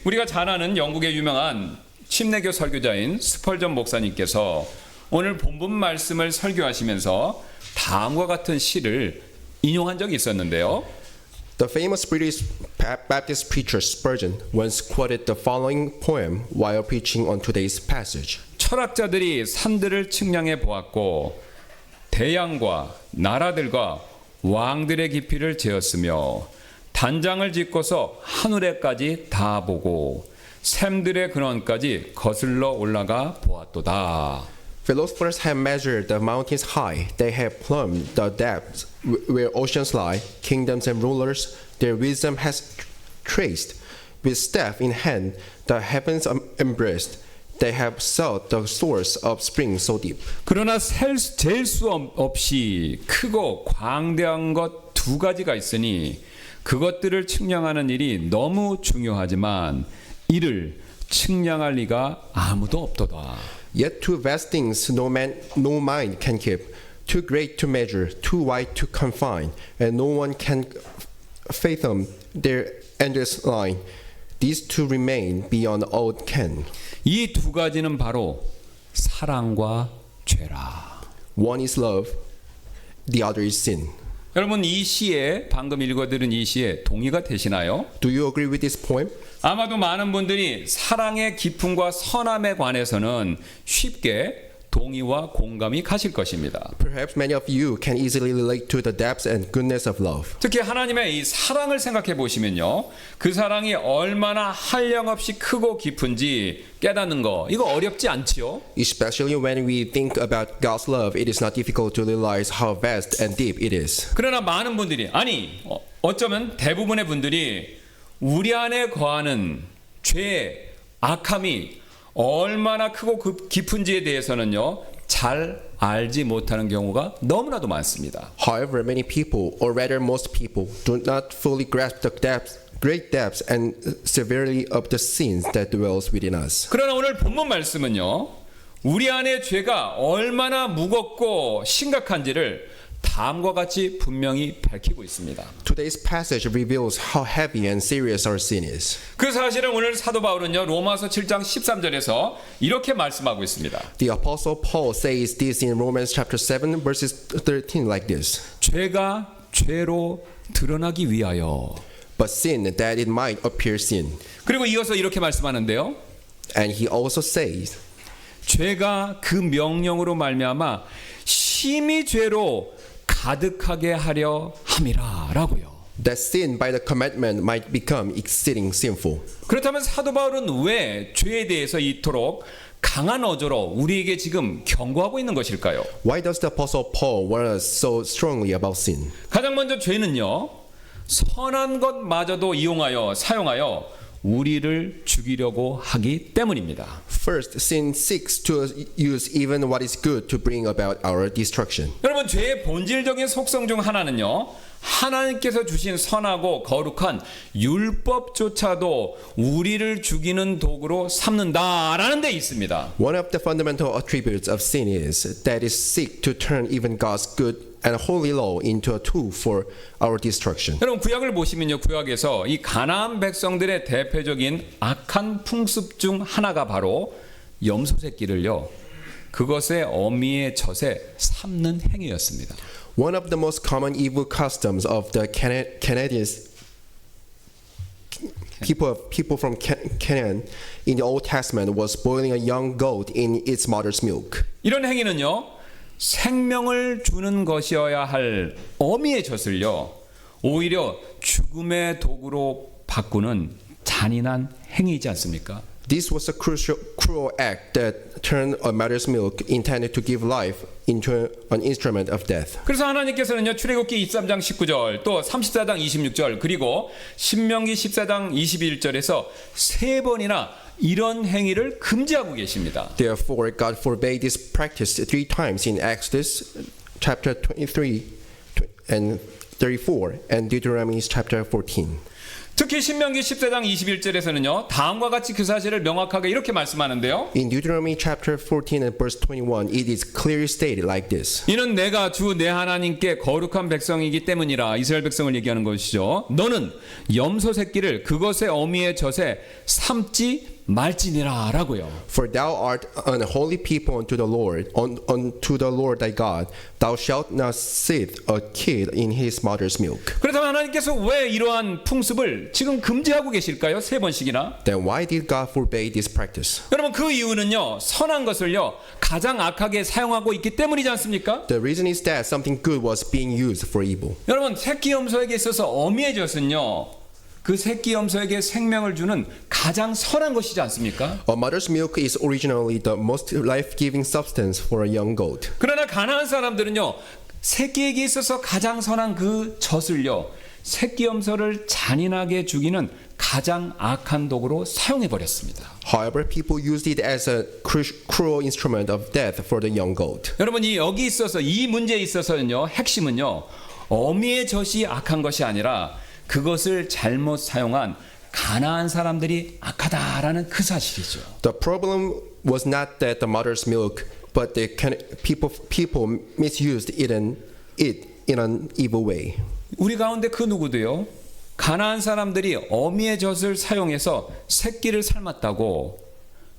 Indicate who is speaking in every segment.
Speaker 1: 우리가 잘 아는 영국의 유명한 침례교 설교자인 스펄전 목사님께서 오늘 본문 말씀을 설교하시면서 다음과 같은 시를 인용한 적이 있었는데요.
Speaker 2: The famous British Baptist preacher Spurgeon once quoted the following poem while preaching on today's passage.
Speaker 1: 철학자들이 산들을 측량해 보았고 대양과 나라들과 왕들의 깊이를 재었으며 단장을 짓고서 하늘에까지 다 보고 샘들의 근원까지 거슬러 올라가 보았도다.
Speaker 2: Philosophers have measured the mountains high. They have plumbed the depths where oceans lie. Kingdoms and rulers, their wisdom has traced. With staff in hand, the heavens embraced. They have sought the source of springs so deep.
Speaker 1: 그러나 셀 수 없이 크고 광대한 것 두 가지가 있으니 그것들을 측량하는 일이 너무 중요하지만 이를 측량할 리가 아무도 없도다.
Speaker 2: Yet two vast things no mind can keep, too great to measure, too wide to confine, and no one can fathom their endless line. These two remain beyond all ken.
Speaker 1: 이 두 가지는 바로 사랑과 죄라.
Speaker 2: One is love, the other is sin.
Speaker 1: 여러분 이 시에 방금 읽어드린 이 시에 동의가 되시나요?
Speaker 2: Do you agree with this poem?
Speaker 1: 아마도 많은 분들이 사랑의 깊음과 선함에 관해서는 쉽게 동의와 공감이 가실 것입니다.
Speaker 2: Perhaps many of you can easily relate to the depths and goodness of love.
Speaker 1: 특히 하나님의 이 사랑을 생각해 보시면요. 그 사랑이 얼마나 한량없이 크고 깊은지 깨닫는 거 이거 어렵지 않지요?
Speaker 2: Especially when we think about God's love, it is not difficult to realize how vast and deep it is.
Speaker 1: 그러나 많은 분들이 어쩌면 대부분의 분들이 우리 안에 거하는 죄, 악함이 얼마나 크고 깊은지에 대해서는요 잘 알지 못하는 경우가 너무나도 많습니다.
Speaker 2: However, many people, or rather most people, do not fully grasp the depths, great depths and severity of the sins that dwells within us.
Speaker 1: 그러나 오늘 본문 말씀은요 우리 안에 죄가 얼마나 무겁고 심각한지를 다음과 같이 분명히 밝히고 있습니다.
Speaker 2: Today's passage reveals how heavy and serious our sin is.
Speaker 1: 그 사실을 오늘 사도 바울은요 로마서 7장 13절에서 이렇게 말씀하고 있습니다.
Speaker 2: The apostle Paul says this in Romans chapter 7 verses 13 like this.
Speaker 1: 죄가 죄로 드러나기 위하여.
Speaker 2: But sin that it might appear sin.
Speaker 1: 그리고 이어서 이렇게 말씀하는데요.
Speaker 2: And he also says.
Speaker 1: 죄가 그 명령으로 말미암아 심히 죄로 가득하게 하려 함이라라고요.
Speaker 2: That sin by the commandment might become exceeding sinful.
Speaker 1: 그렇다면 사도 바울은 왜 죄에 대해서 이토록 강한 어조로 우리에게 지금 경고하고 있는 것일까요?
Speaker 2: Why does the apostle Paul warn us so strongly about sin?
Speaker 1: 가장 먼저 죄는요. 선한 것마저도 사용하여 우리를 죽이려고 하기 때문입니다.
Speaker 2: First, sin seeks to use even what is good to bring about our destruction.
Speaker 1: 여러분 죄의 본질적인 속성 중 하나는요. 하나님께서 주신 선하고 거룩한 율법조차도 우리를 죽이는 도구로 삼는다라는 데 있습니다.
Speaker 2: One of the fundamental attributes of sin is that it seeks to turn even God's good and holy law into a tool for our destruction.
Speaker 1: 여러분 구약을 보시면요. 구약에서 이 가나안 백성들의 대표적인 악한 풍습 중 하나가 바로 염소 새끼를요. 그것의 어미의 젖에 삶는 행위였습니다.
Speaker 2: One of the most common evil customs of the Canaanites people from Canaan in the Old Testament was boiling a young goat in its mother's milk.
Speaker 1: 이런 행위는요. 생명을 주는 것이어야 할 어미의 젖을요. 오히려 죽음의 도구로 바꾸는 잔인한 행위이지 않습니까?
Speaker 2: This was a cruel act that turned a mother's milk intended to give life into an instrument of death.
Speaker 1: 그래서 하나님께서는요. 출애굽기 23장 19절 또 34장 26절 그리고 신명기 14장 21절에서 세 번이나 이런 행위를 금지하고 계십니다.
Speaker 2: Therefore, God forbade this practice 3 times in Exodus chapter 23 and 34 and Deuteronomy chapter 14.
Speaker 1: 특히 신명기 10장 21절에서는요. 다음과 같이 그 사실을 명확하게 이렇게 말씀하는데요.
Speaker 2: In Deuteronomy chapter 14 and verse 21, it is clearly stated like this.
Speaker 1: 이는 내가 주 내 하나님께 거룩한 백성이기 때문이라. 이스라엘 백성을 얘기하는 것이죠. 너는 염소 새끼를 그것의 어미의 젖에 삶지 말지니라 라고요.
Speaker 2: For thou art an holy people unto the Lord thy God. Thou shalt not sit a kid in his mother's milk.
Speaker 1: 그렇다면 하나님께서 왜 이러한 풍습을 지금 금지하고 계실까요? 세 번씩이나.
Speaker 2: Then why did God forbade this practice?
Speaker 1: 여러분 그 이유는요. 선한 것을요. 가장 악하게 사용하고 있기 때문이지 않습니까?
Speaker 2: The reason is that something good was being used for evil.
Speaker 1: 여러분 새끼 염소에게 있어서 어미의 젖은요. 그 새끼 염소에게 생명을 주는 가장 선한 것이지 않습니까?
Speaker 2: A mother's milk is originally the most life-giving substance for a young goat.
Speaker 1: 그러나 가나안 사람들은요. 새끼에게 있어서 가장 선한 그 젖을요. 새끼 염소를 잔인하게 죽이는 가장 악한 도구로 사용해 버렸습니다.
Speaker 2: However, people used it as a cruel instrument of death for the young goat.
Speaker 1: 여러분 여기 있어서 이 문제에 있어서는요. 핵심은요. 어미의 젖이 악한 것이 아니라 그것을 잘못 사용한 가나안 사람들이 악하다라는 그 사실이죠.
Speaker 2: The problem was not that the mother's milk, but the people misused it in an evil way.
Speaker 1: 우리 가운데 그 누구도요. 가나안 사람들이 어미의 젖을 사용해서 새끼를 삶았다고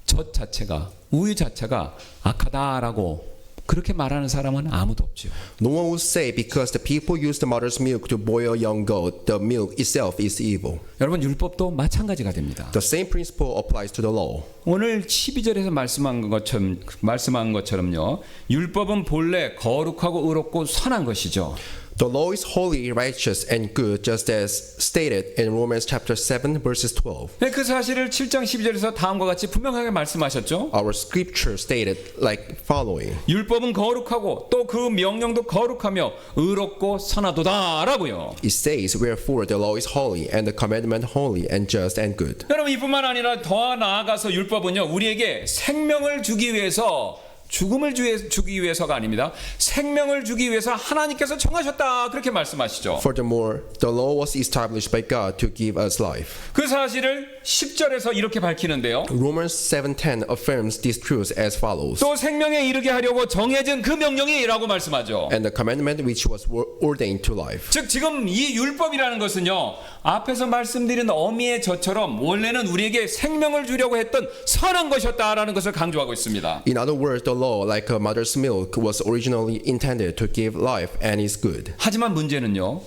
Speaker 1: 젖 자체가 우유 자체가 악하다라고 그렇게 말하는 사람은 아무도 없죠.
Speaker 2: No one would say because the people used the mother's milk to boil a young goat, the milk itself is evil.
Speaker 1: 여러분 율법도 마찬가지가 됩니다.
Speaker 2: The same principle applies to the law.
Speaker 1: 오늘 12절에서 말씀한 것처럼요. 율법은 본래 거룩하고 의롭고 선한 것이죠.
Speaker 2: The law is holy, righteous, and good, just as stated in Romans chapter 7, verses 12.
Speaker 1: 네, 그 사실을 7장 12절에서 다음과 같이 분명하게 말씀하셨죠.
Speaker 2: Our scripture stated like following.
Speaker 1: 율법은 거룩하고 또 그 명령도 거룩하며 의롭고 선하도다라고요.
Speaker 2: It says, wherefore the law is holy, and the commandment holy, and just, and good.
Speaker 1: 여러분 이뿐만 아니라 더 나아가서 율법은요. 우리에게 생명을 주기 위해서 죽음을 주기 위해서가 아닙니다. 생명을 주기 위해서 하나님께서 정하셨다. 그렇게 말씀하시죠.
Speaker 2: Furthermore, the law was established by God to give us life.
Speaker 1: 그 사실을 10절에서 이렇게 밝히는데요.
Speaker 2: Romans 7:10 affirms this truth as follows.
Speaker 1: 또 생명에 이르게 하려고 정해진 그 명령이라고 말씀하죠.
Speaker 2: And the commandment which was ordained to life.
Speaker 1: 즉 지금 이 율법이라는 것은요. 앞에서 말씀드린 어미의 젖처럼 원래는 우리에게 생명을 주려고 했던 선한 것이었다라는 것을 강조하고 있습니다.
Speaker 2: In other words, the law, like a mother's milk, was originally intended to give life and is good.
Speaker 1: 하지만 문제는요.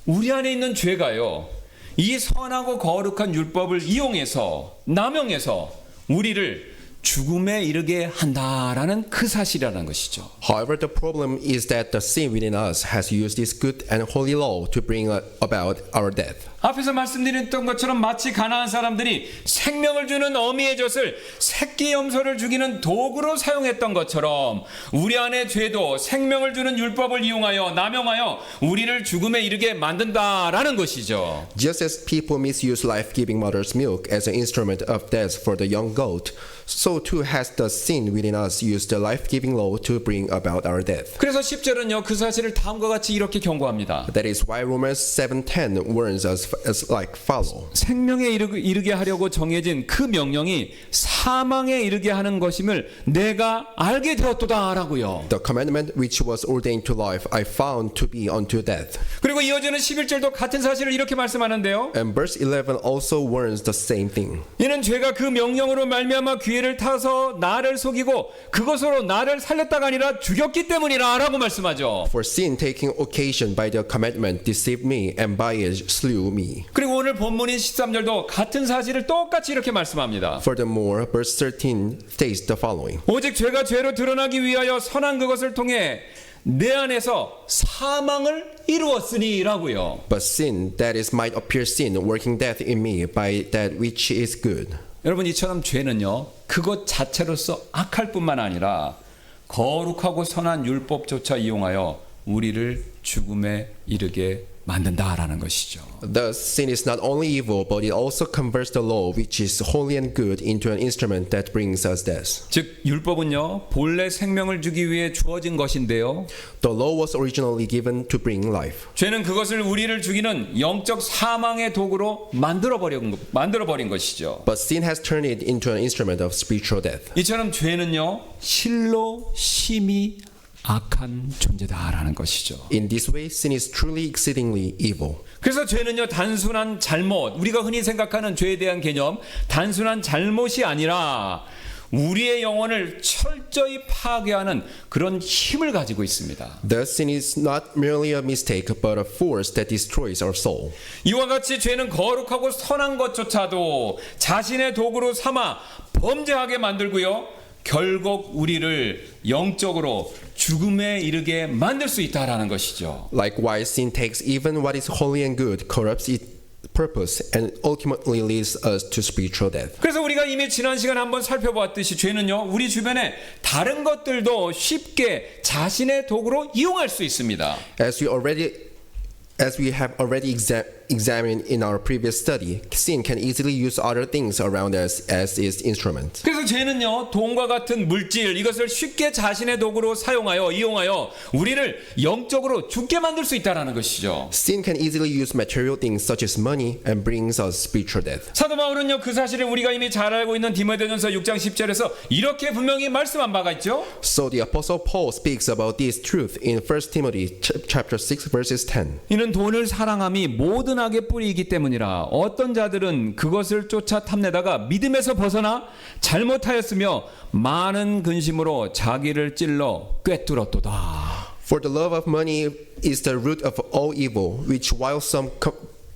Speaker 1: 우리 안에 있는 죄가요. 이 선하고 거룩한 율법을 이용해서 남용해서 우리를 죽음에 이르게 한다라는 그 사실이라는 것이죠.
Speaker 2: However, the problem is that the sin within us has used this good and holy law to bring about our death.
Speaker 1: 앞에서 말씀드렸던 것처럼 마치 가나안 사람들이 생명을 주는 어미의 젖을 새끼 염소를 죽이는 도구로 사용했던 것처럼 우리 안의 죄도 생명을 주는 율법을 이용하여 남용하여 우리를 죽음에 이르게 만든다라는 것이죠.
Speaker 2: Just as people misuse life-giving mother's milk as an instrument of death for the young goat, so too has the sin within us used the life-giving law to bring about our death.
Speaker 1: 그래서 10절은요. 그 사실을 다음과 같이 이렇게 경고합니다.
Speaker 2: That is why Romans 7:10 warns us as like follow.
Speaker 1: 생명에 이르게 하려고 정해진 그 명령이 사망에 이르게 하는 것임을 내가 알게 되었도다라고요.
Speaker 2: The commandment which was ordained to life I found to be unto death.
Speaker 1: 그리고 이어지는 11절도 같은 사실을 이렇게 말씀하는데요.
Speaker 2: And verse 11 also warns the same thing.
Speaker 1: 이는 죄가 그 명령으로 말미암아 기회를 타서 나를 속이고 그것으로 나를 살렸다가 아니라 죽였기 때문이라라고 말씀하죠.
Speaker 2: For sin taking occasion by the commandment deceived me and by it slew me.
Speaker 1: 그리고 오늘 본문인 13절도 같은 사실을 똑같이 이렇게 말씀합니다.
Speaker 2: Furthermore, verse 13 states the following.
Speaker 1: 오직 죄가 죄로 드러나기 위하여 선한 그것을 통해 내 안에서 사망을 이루었으니라고요.
Speaker 2: But sin, that is, might appear sin, working death in me by that which is good.
Speaker 1: 여러분 이처럼 죄는요. 그것 자체로서 악할 뿐만 아니라 거룩하고 선한 율법조차 이용하여 우리를 죽음에 이르게 만든다라는 것이죠.
Speaker 2: Thus, sin is not only evil, but it also converts the law, which is holy and good, into an instrument that brings us death.
Speaker 1: 즉 율법은요 본래 생명을 주기 위해 주어진 것인데요.
Speaker 2: The law was originally given to bring life.
Speaker 1: 죄는 그것을 우리를 죽이는 영적 사망의 도구로 만들어 버린 것이죠.
Speaker 2: But sin has turned it into an instrument of spiritual death.
Speaker 1: 이처럼 죄는요 실로 심히 악한 존재다라는 것이죠.
Speaker 2: In this way, sin is truly exceedingly evil.
Speaker 1: 그래서 죄는요 단순한 잘못, 우리가 흔히 생각하는 죄에 대한 개념, 단순한 잘못이 아니라 우리의 영혼을 철저히 파괴하는 그런 힘을 가지고 있습니다.
Speaker 2: Thus, sin is not merely a mistake, but a force that destroys our soul.
Speaker 1: 이와 같이 죄는 거룩하고 선한 것조차도 자신의 도구로 삼아 범죄하게 만들고요. 결국 우리를 영적으로 죽음에 이르게 만들 수 있다라는 것이죠.
Speaker 2: Likewise, sin takes even what is holy and good, corrupts its purpose, and ultimately leads us to spiritual death.
Speaker 1: 그래서 우리가 이미 지난 시간에 한번 살펴보았듯이 죄는요 우리 주변에 다른 것들도 쉽게 자신의 도구로 이용할 수 있습니다.
Speaker 2: As we have already examined in our previous study, sin can easily use other things around us as its instrument.
Speaker 1: 그래서 죄는요 돈과 같은 물질 이것을 쉽게 자신의 도구로 이용하여 우리를 영적으로 죽게 만들 수 있다라는 것이죠.
Speaker 2: Sin can easily use material things such as money and brings us spiritual death.
Speaker 1: 사도 바울은요 그 사실을 우리가 이미 잘 알고 있는 디모데전서 6장 10절에서 이렇게 분명히 말씀한 바가 있죠.
Speaker 2: So the apostle Paul speaks about this truth in 1 Timothy chapter 6 verses 10.
Speaker 1: 이는 돈을 사랑함이 모든 악의 뿌리이기 때문이라 어떤 자들은 그것을 쫓아 탐내다가 믿음에서 벗어나 잘못하였으며 많은 근심으로 자기를 찔러 꿰뚫었도다.
Speaker 2: For the love of money is the root of all evil, which while some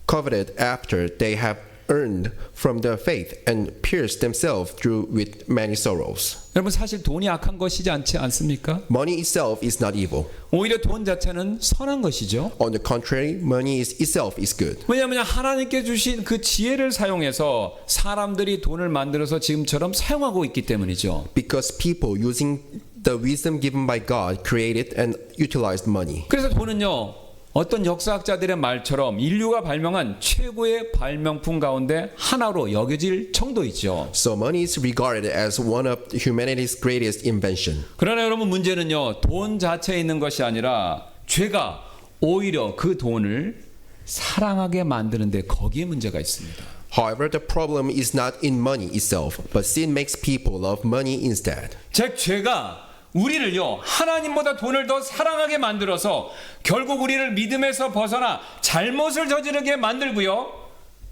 Speaker 2: coveted after they have earned from their faith and pierced themselves through with many sorrows.
Speaker 1: 여러분 사실 돈이 악한 것이지 않지 않습니까?
Speaker 2: Money itself is not evil.
Speaker 1: 오히려 돈 자체는 선한 것이죠.
Speaker 2: On the contrary, money itself is good.
Speaker 1: 왜냐하면 하나님께 주신 그 지혜를 사용해서 사람들이 돈을 만들어서 지금처럼 사용하고 있기 때문이죠.
Speaker 2: Because people using the wisdom given by God created and utilized money.
Speaker 1: 그래서 돈은요. 어떤 역사학자들의 말처럼 인류가 발명한 최고의 발명품 가운데 하나로 여겨질 정도이죠.
Speaker 2: So money is regarded as one of humanity's greatest invention.
Speaker 1: 그러나 여러분 문제는요. 돈 자체에 있는 것이 아니라 죄가 오히려 그 돈을 사랑하게 만드는데 거기에 문제가 있습니다.
Speaker 2: However, the problem is not in money itself, but sin makes people love money instead.
Speaker 1: 즉 죄가 우리를요 하나님보다 돈을 더 사랑하게 만들어서 결국 우리를 믿음에서 벗어나 잘못을 저지르게 만들고요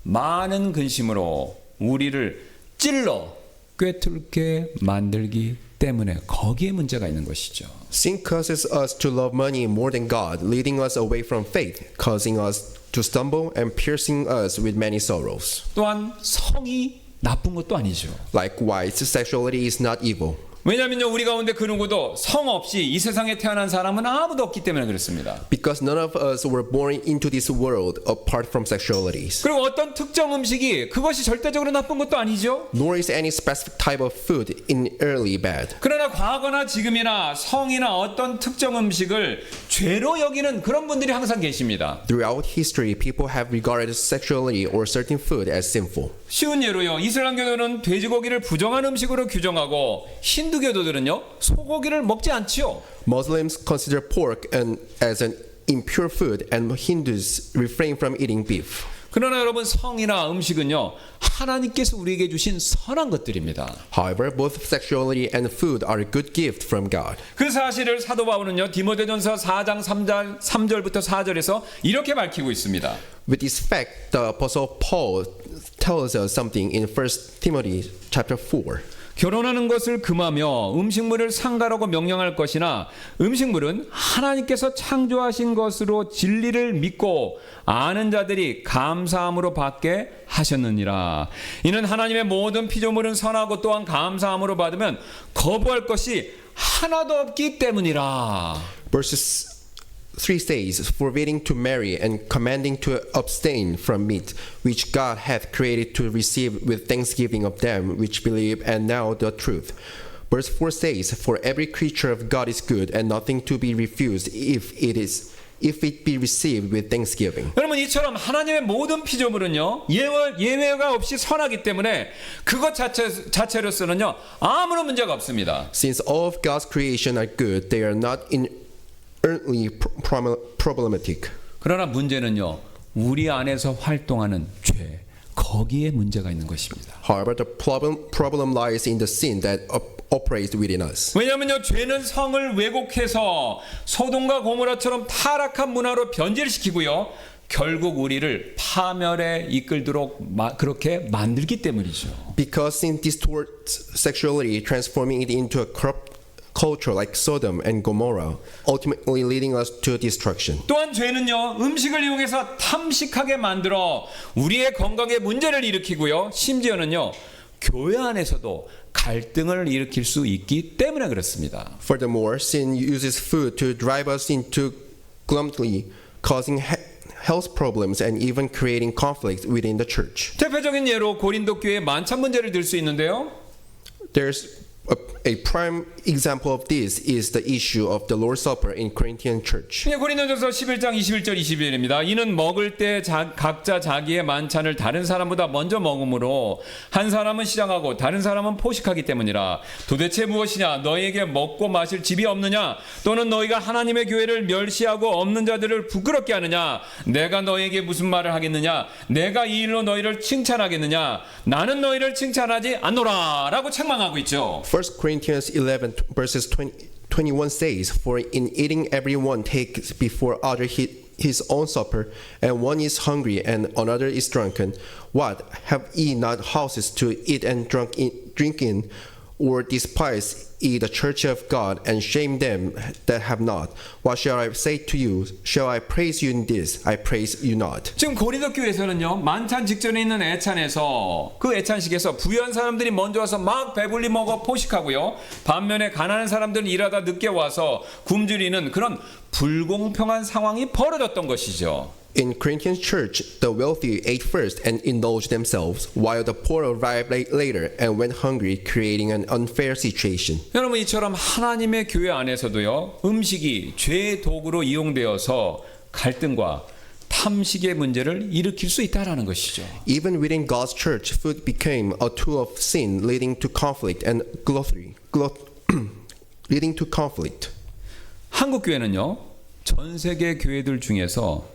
Speaker 1: 많은 근심으로 우리를 찔러 꿰뚫게 만들기 때문에 거기에 문제가 있는 것이죠.
Speaker 2: Sin causes us to love money more than God, leading us away from faith, causing us to stumble and piercing us with many sorrows.
Speaker 1: 또한 성이 나쁜 것도 아니죠.
Speaker 2: Likewise, sexuality is not evil.
Speaker 1: 왜냐하면요 우리 가운데 그 누구도 성 없이 이 세상에 태어난 사람은 아무도 없기 때문에 그렇습니다.
Speaker 2: Because none of us were born into this world apart from sexualities.
Speaker 1: 그리고 어떤 특정 음식이 그것이 절대적으로 나쁜 것도 아니죠.
Speaker 2: Nor is any specific type of food inherently bad.
Speaker 1: 그러나 과거나 지금이나 성이나 어떤 특정 음식을 죄로 여기는 그런 분들이 항상 계십니다.
Speaker 2: Throughout history, people have regarded sexuality or certain food as sinful.
Speaker 1: 쉬운 예로요. 이슬람교도는 돼지고기를 부정한 음식으로 규정하고 힌두교도들은요 소고기를 먹지 않지요.
Speaker 2: Muslims consider pork as an impure food, and Hindus refrain from eating beef.
Speaker 1: 그러나 여러분 성이나 음식은요 하나님께서 우리에게 주신 선한 것들입니다.
Speaker 2: However, both sexuality and food are a good gift from God.
Speaker 1: 그 사실을 사도 바울은요 디모데전서 4장 3절부터 4절에서 이렇게 밝히고 있습니다.
Speaker 2: With this fact, the apostle Paul tells us something in 1 Timothy chapter 4.
Speaker 1: 결혼하는 것을 금하며 음식물을 상가라고 명령할 것이나 음식물은 하나님께서 창조하신 것으로 진리를 믿고 아는 자들이 감사함으로 받게 하셨느니라. 이는 하나님의 모든 피조물은 선하고 또한 감사함으로 받으면 거부할 것이 하나도 없기 때문이라.
Speaker 2: Verses 3 says, forbidding to marry and commanding to abstain from meat, which God hath created to receive with thanksgiving of them which believe and know the truth. Verse 4 says, for every creature of God is good and nothing to be refused if it is if it be received with thanksgiving.
Speaker 1: 여러분 이처럼 하나님의 모든 피조물은요 예외가 없이 선하기 때문에 그것 자체로서는요 아무런 문제가 없습니다.
Speaker 2: Since all of God's creation are good, they are not inherently problematic.
Speaker 1: 그러나 문제는요 우리 안에서 활동하는 죄 거기에 문제가 있는 것입니다.
Speaker 2: However, the problem lies in the sin that operates within us.
Speaker 1: 왜냐하면요 죄는 성을 왜곡해서 소돔과 고모라처럼 타락한 문화로 변질시키고요 결국 우리를 파멸에 이끌도록 그렇게 만들기 때문이죠.
Speaker 2: Because sin distorts sexuality, transforming it into a corrupt culture like Sodom and Gomorrah, ultimately leading us to destruction.
Speaker 1: 또한 죄는요 음식을 이용해서 탐식하게 만들어 우리의 건강에 문제를 일으키고요 심지어는요 교회 안에서도 갈등을 일으킬 수 있기 때문에 그렇습니다.
Speaker 2: Furthermore, sin uses food to drive us into gluttony, causing health problems and even creating conflict within the church.
Speaker 1: 대표적인 예로 고린도 교회의 만찬 문제를 들 수 있는데요.
Speaker 2: There's a prime example of this is the issue of the Lord's Supper in Corinthian church.
Speaker 1: 고린도전서 11장 21절 22절입니다. 이는 먹을 때 각자 자기의 만찬을 다른 사람보다 먼저 먹음으로 한 사람은 시장하고 다른 사람은 포식하기 때문이라. 도대체 무엇이냐? 너희에게 먹고 마실 집이 없느냐? 또는 너희가 하나님의 교회를 멸시하고 없는 자들을 부끄럽게 하느냐? 내가 너희에게 무슨 말을 하겠느냐? 내가 이 일로 너희를 칭찬하겠느냐? 나는 너희를 칭찬하지 않노라 라고 책망하고 있죠.
Speaker 2: 1 Corinthians 11 verses 21 says, For in eating everyone takes before other his own supper, and one is hungry and another is drunken. What, have ye not houses to eat and drink in? Or despise ye the church of God, and shame them that have not? What shall I say to you? Shall I praise you in this? I praise you not.
Speaker 1: 지금 고린도 교회에서는요 만찬 직전에 있는 애찬에서 그 애찬식에서 부유한 사람들이 먼저 와서 막 배불리 먹어 포식하고요 반면에 가난한 사람들은 일하다 늦게 와서 굶주리는 그런 불공평한 상황이 벌어졌던 것이죠.
Speaker 2: In Corinthian church, the wealthy ate first and indulged themselves, while the poor arrived later and went hungry, creating an unfair situation.
Speaker 1: 여러분 이처럼 하나님의 교회 안에서도요 음식이 죄의 도구로 이용되어서 갈등과 탐식의 문제를 일으킬 수 있다라는 것이죠.
Speaker 2: Even within God's church, food became a tool of sin, leading to conflict and gluttony, leading to conflict.
Speaker 1: 한국 교회는요 전 세계 교회들 중에서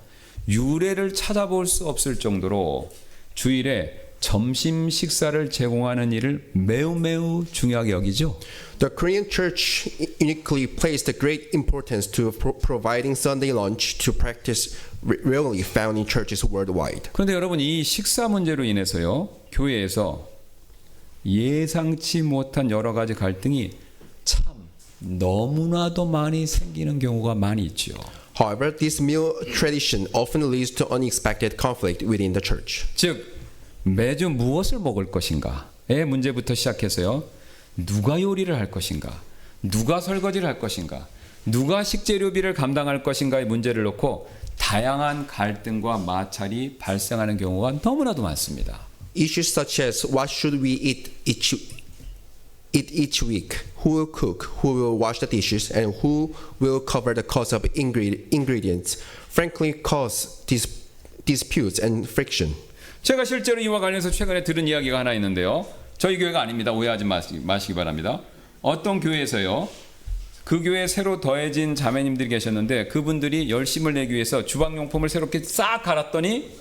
Speaker 1: 유래를 찾아볼 수 없을 정도로 주일에 점심 식사를 제공하는 일을 매우 중요하게 여기죠.
Speaker 2: The Korean church uniquely placed great importance to providing Sunday lunch to practice rarely found in churches worldwide.
Speaker 1: 그런데 여러분 이 식사 문제로 인해서요 교회에서 예상치 못한 여러 가지 갈등이 참 너무나도 많이 생기는 경우가 많이 있죠.
Speaker 2: However, this meal tradition often leads to unexpected conflict within the church.
Speaker 1: 즉 매주 무엇을 먹을 것인가의 문제부터 시작해서요. 누가 요리를 할 것인가, 누가 설거지를 할 것인가, 누가 식재료비를 감당할 것인가의 문제를 놓고 다양한 갈등과 마찰이 발생하는 경우가 너무나도 많습니다.
Speaker 2: Issues such as what should we eat each week, who will cook, who will wash the dishes, and who will cover the cost of ingredients, frankly cause disputes and friction.
Speaker 1: 제가 실제로 이와 관련해서 최근에 들은 이야기가 하나 있는데요. 저희 교회가 아닙니다. 오해하지 마시기 바랍니다. 어떤 교회에서요. 그 교회에 새로 더해진 자매님들이 계셨는데 그분들이 열심을 내기 위해서 주방용품을 새롭게 싹 갈았더니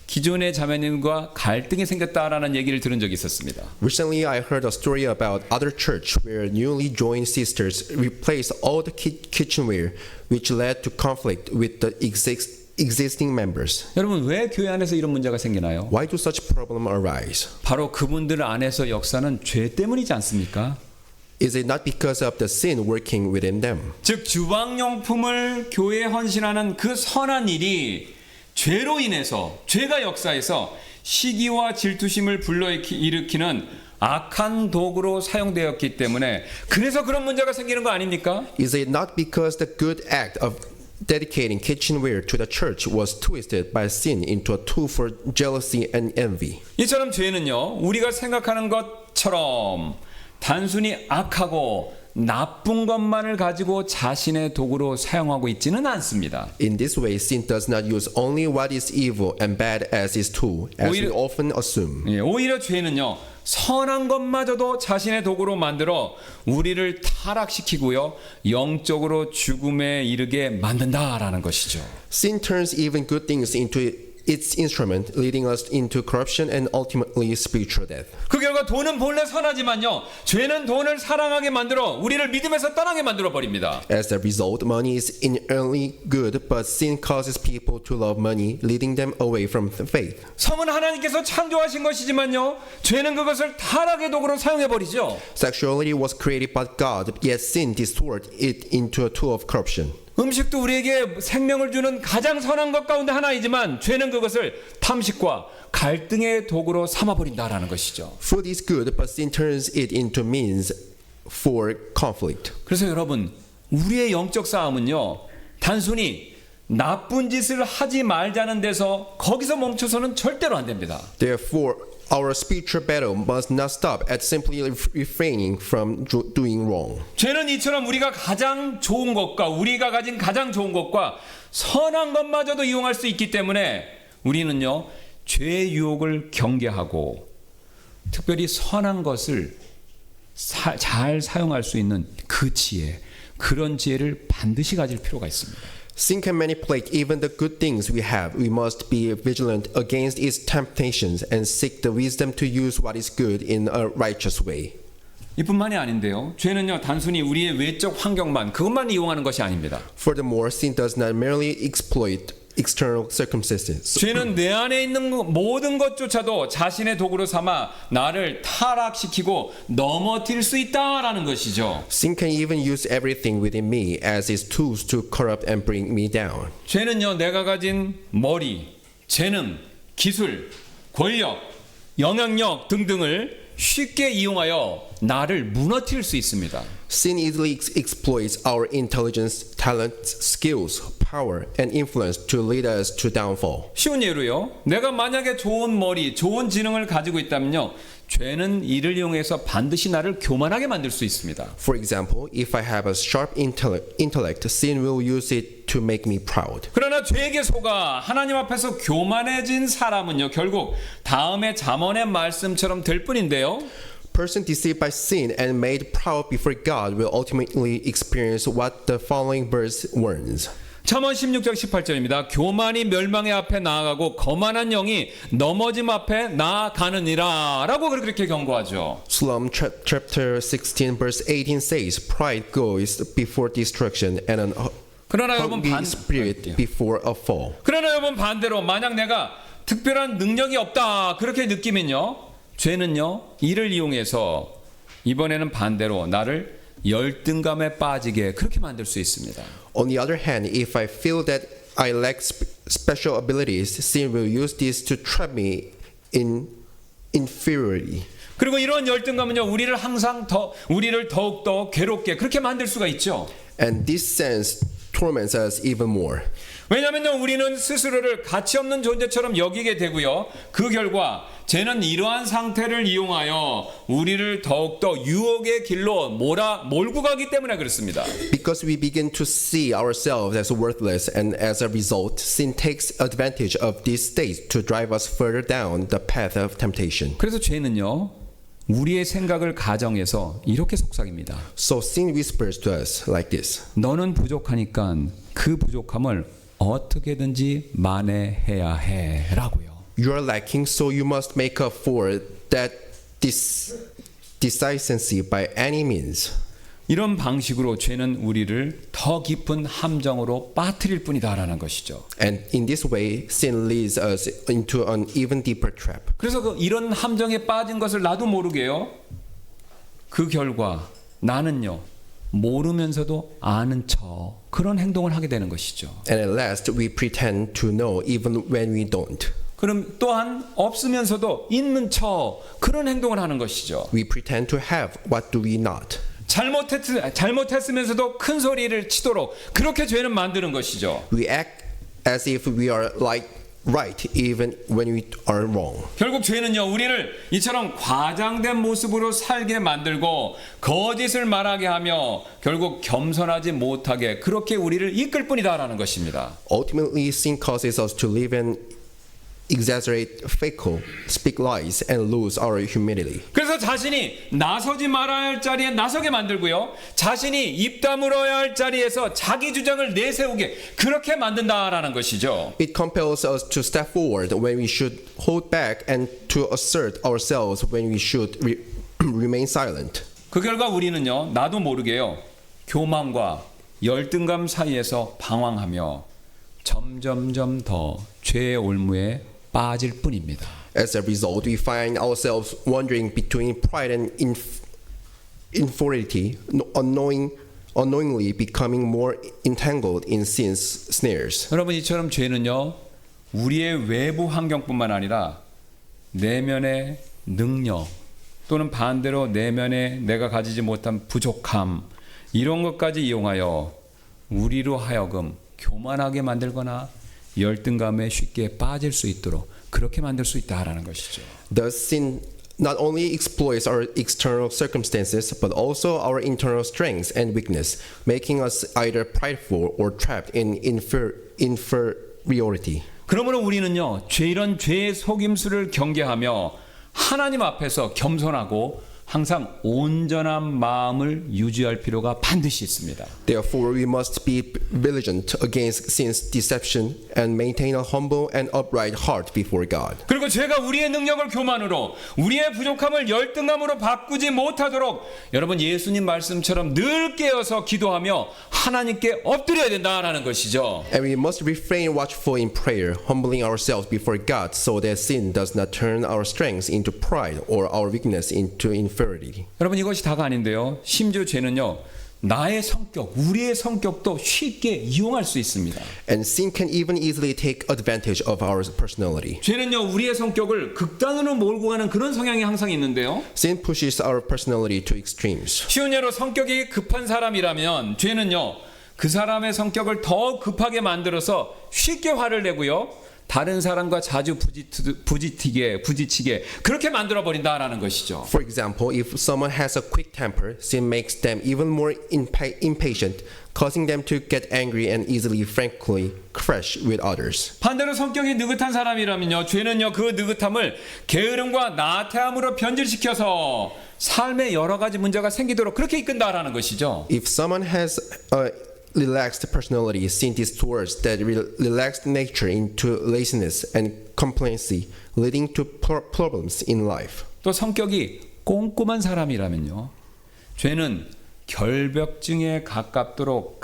Speaker 1: 기존의 자매님과 갈등이 생겼다라는 얘기를 들은 적이 있었습니다.
Speaker 2: Recently, I heard a story about other church where newly joined sisters replaced all the kitchenware, which led to conflict with the existing members.
Speaker 1: 여러분 왜 교회 안에서 이런 문제가 생기나요?
Speaker 2: Why do such problems arise?
Speaker 1: 바로 그분들 안에서 역사는 죄 때문이지 않습니까?
Speaker 2: Is it not because of the sin working within them?
Speaker 1: 즉 주방용품을 교회에 헌신하는 그 선한 일이 죄로 인해서 죄가 역사해서 시기와 질투심을 불러일으키는 악한 도구로 사용되었기 때문에 그래서 그런 문제가 생기는 거 아닙니까?
Speaker 2: Is it not because the good act of dedicating kitchenware to the church was twisted by sin into a tool for jealousy and envy?
Speaker 1: 이처럼 죄는요 우리가 생각하는 것처럼 단순히 악하고 나쁜 것만을 가지고 자신의 도구로 사용하고 있지는 않습니다.
Speaker 2: In this way, sin does not use only what is evil and bad as its tool, as we
Speaker 1: 오히려-
Speaker 2: often assume.
Speaker 1: 예, 오히려 죄는요, 선한 것마저도 자신의 도구로 만들어 우리를 타락시키고요, 영적으로 죽음에 이르게 만든다라는 것이죠.
Speaker 2: Sin turns even good things into its instrument, leading us into corruption and ultimately spiritual death.
Speaker 1: 그 결과 돈은 본래 선하지만요, 죄는 돈을 사랑하게 만들어 우리를 믿음에서 떠나게 만들어 버립니다.
Speaker 2: As a result, money is inherently good, but sin causes people to love money, leading them away from the faith.
Speaker 1: 성은 하나님께서 창조하신 것이지만요, 죄는 그것을 타락의 도구로 사용해 버리죠.
Speaker 2: Sexuality was created by God, yet sin distorted it into a tool of corruption.
Speaker 1: 음식도 우리에게 생명을 주는 가장 선한 것 가운데 하나이지만 죄는 그것을 탐식과 갈등의 도구로 삼아버린다라는 것이죠.
Speaker 2: Food is good, but sin turns it into means for conflict.
Speaker 1: 그래서 여러분, 우리의 영적 싸움은요, 단순히 나쁜 짓을 하지 말자는 데서 거기서 멈춰서는 절대로 안 됩니다.
Speaker 2: Therefore, our spiritual battle must not stop at simply refraining from doing wrong.
Speaker 1: 죄는 이처럼 우리가 가장 좋은 것과 우리가 가진 가장 좋은 것과 선한 것마저도 이용할 수 있기 때문에 우리는요, 죄의 유혹을 경계하고 특별히 선한 것을 잘 사용할 수 있는 그 지혜, 그런 지혜를 반드시 가질 필요가 있습니다.
Speaker 2: Sin can manipulate even the good things we have. We must be vigilant against its temptations and seek the wisdom to use what is good in a righteous way.
Speaker 1: 이뿐만이 아닌데요, 죄는요, 단순히 우리의 외적 환경만 그것만 이용하는 것이 아닙니다.
Speaker 2: Furthermore, sin does not merely exploit external circumstances.
Speaker 1: 죄는 내 안에 있는 모든 것조차도 자신의 도구로 삼아 나를 타락시키고 넘어뜨릴 수 있다라는 것이죠.
Speaker 2: Sin can even use everything within me as its tools to corrupt and bring me down.
Speaker 1: 죄는요, 내가 가진 머리, 재능, 기술, 권력, 영향력 등등을 쉽게 이용하여 나를 무너뜨릴 수 있습니다.
Speaker 2: Sin easily exploits our intelligence, talents, skills, power, and influence to lead us to downfall.
Speaker 1: 쉬운 예로요, 내가 만약에 좋은 머리, 좋은 지능을 가지고 있다면요, 죄는 이를 이용해서 반드시 나를 교만하게 만들 수 있습니다.
Speaker 2: For example, if I have a sharp intellect, sin will use it to make me proud.
Speaker 1: 그러나 죄에게 속아 하나님 앞에서 교만해진 사람은요, 결국 다음의 잠언의 말씀처럼 될 뿐인데요,
Speaker 2: Person deceived by sin and made proud before God will ultimately experience what the following verse warns.
Speaker 1: 잠언 16장 18절입니다. 교만이 멸망의 앞에 나아가고 거만한 영이 넘어짐 앞에 나아가느니라 라고 그렇게 경고하죠.
Speaker 2: Psalm chapter 16 verse 18 says, Pride goes before destruction and an
Speaker 1: 그러나 여러분
Speaker 2: haughty spirit before a fall.
Speaker 1: 그러나 여러분 반대로 만약 내가 특별한 능력이 없다 그렇게 느끼면요, 죄는요, 이를 이용해서 이번에는 반대로 나를 열등감에 빠지게 그렇게 만들 수 있습니다.
Speaker 2: On the other hand, if I feel that I lack special abilities, sin will use this to trap me in inferiority.
Speaker 1: 그리고 이런 열등감은요, 우리를 더욱더 괴롭게 그렇게 만들 수가 있죠.
Speaker 2: And this sense torments us even more.
Speaker 1: 왜냐하면요, 우리는 스스로를 가치 없는 존재처럼 여기게 되고요, 그 결과 죄는 이러한 상태를 이용하여 우리를 더욱더 유혹의 길로 몰고 가기 때문에 그렇습니다.
Speaker 2: Because we begin to see ourselves as worthless, and as a result, sin takes advantage of this state to drive us further down the path of temptation.
Speaker 1: 그래서 죄는요, 우리의 생각을 가정해서 이렇게 속삭입니다.
Speaker 2: So sin whispers to us like this.
Speaker 1: 너는 부족하니까 그 부족함을 어떻게든지 만회해야 해 라고요.
Speaker 2: You are lacking, so you must make up for that deficiency by any means.
Speaker 1: 이런 방식으로 죄는 우리를 더 깊은 함정으로 빠뜨릴 뿐이다라는 것이죠.
Speaker 2: And in this way, sin leads us into an even deeper trap.
Speaker 1: 그래서 이런 함정에 빠진 것을 나도 모르게요, 그 결과 나는요, 모르면서도 아는 척 그런 행동을 하게 되는 것이죠.
Speaker 2: And at last, we pretend to know even when we don't.
Speaker 1: 그럼 또한 없으면서도 있는 척 그런 행동을 하는 것이죠.
Speaker 2: We pretend to have what do we not.
Speaker 1: 잘못했으면서도 큰 소리를 치도록 그렇게 죄는 만드는 것이죠.
Speaker 2: We act as if we are like right even when we are wrong.
Speaker 1: 결국 죄는요, 우리를 이처럼 과장된 모습으로 살게 만들고 거짓을 말하게 하며 결국 겸손하지 못하게 그렇게 우리를 이끌 뿐이다라는 것입니다.
Speaker 2: Ultimately, sin causes us to live and exaggerate, faithful, speak lies, and lose our humility.
Speaker 1: 그래서 자신이 나서지 말아야 할 자리에 나서게 만들고요. 자신이 입 다물어야 할 자리에서 자기 주장을 내세우게 그렇게 만든다라는 것이죠.
Speaker 2: It compels us to step forward when we should hold back and to assert ourselves when we should remain silent.
Speaker 1: 그 결과 우리는요, 나도 모르게요, 교만과 열등감 사이에서 방황하며 점점점 더 죄의 올무에 빠질 뿐입니다.
Speaker 2: As a result, we find ourselves wandering between pride and inferiority, unknowingly becoming more entangled in sin's snares.
Speaker 1: 여러분, 이처럼 죄는요, 우리의 외부 환경뿐만 아니라 내면의 능력 또는 반대로 내면에 내가 가지지 못한 부족함 이런 것까지 이용하여 우리로 하여금 교만하게 만들거나 열등감에 쉽게 빠질 수 있도록 그렇게 만들 수 있다라는 것이죠.
Speaker 2: Thus, sin not only exploits our external circumstances, but also our internal strengths and weakness, making us either prideful or trapped in inferiority.
Speaker 1: 그러므로 우리는요, 이런 죄의 속임수를 경계하며 하나님 앞에서 겸손하고 항상 온전한 마음을 유지할 필요가 반드시 있습니다.
Speaker 2: Therefore, we must be vigilant against sin's deception and maintain a humble and upright heart before God.
Speaker 1: 그리고 죄가 우리의 능력을 교만으로 우리의 부족함을 열등감으로 바꾸지 못하도록 여러분 예수님 말씀처럼 늘 깨어서 기도하며 하나님께 엎드려야 된다라는 것이죠.
Speaker 2: And we must refrain watchful in prayer, humbling ourselves before God so that sin does not turn our strengths into pride or our weakness into inferiority.
Speaker 1: 여러분 이것이 다가 아닌데요. 심지어 죄는요. 나의 성격, 우리의 성격도 쉽게 이용할 수 있습니다.
Speaker 2: And sin can even easily take advantage of our personality.
Speaker 1: 죄는요. 우리의 성격을 극단으로 몰고 가는 그런 성향이 항상 있는데요.
Speaker 2: Sin pushes our personality to extremes.
Speaker 1: 쉬운 예로 성격이 급한 사람이라면 죄는요. 그 사람의 성격을 더 급하게 만들어서 쉽게 화를 내고요. 다른 사람과 자주 부딪히게 그렇게 만들어 버린다라는 것이죠.
Speaker 2: For example, if someone has a quick temper, sin makes them even more impatient, causing them to get angry and easily, frankly, crash with others.
Speaker 1: 반대로 성격이 느긋한 사람이라면요, 죄는요 그 느긋함을 게으름과 나태함으로 변질시켜서 삶에 여러 가지 문제가 생기도록 그렇게 이끈다라는 것이죠.
Speaker 2: If someone has a relaxed personality, sin distorts that relaxed nature into laziness and complacency, leading to problems in life.
Speaker 1: 또 성격이 꼼꼼한 사람이라면요, 죄는 결벽증에 가깝도록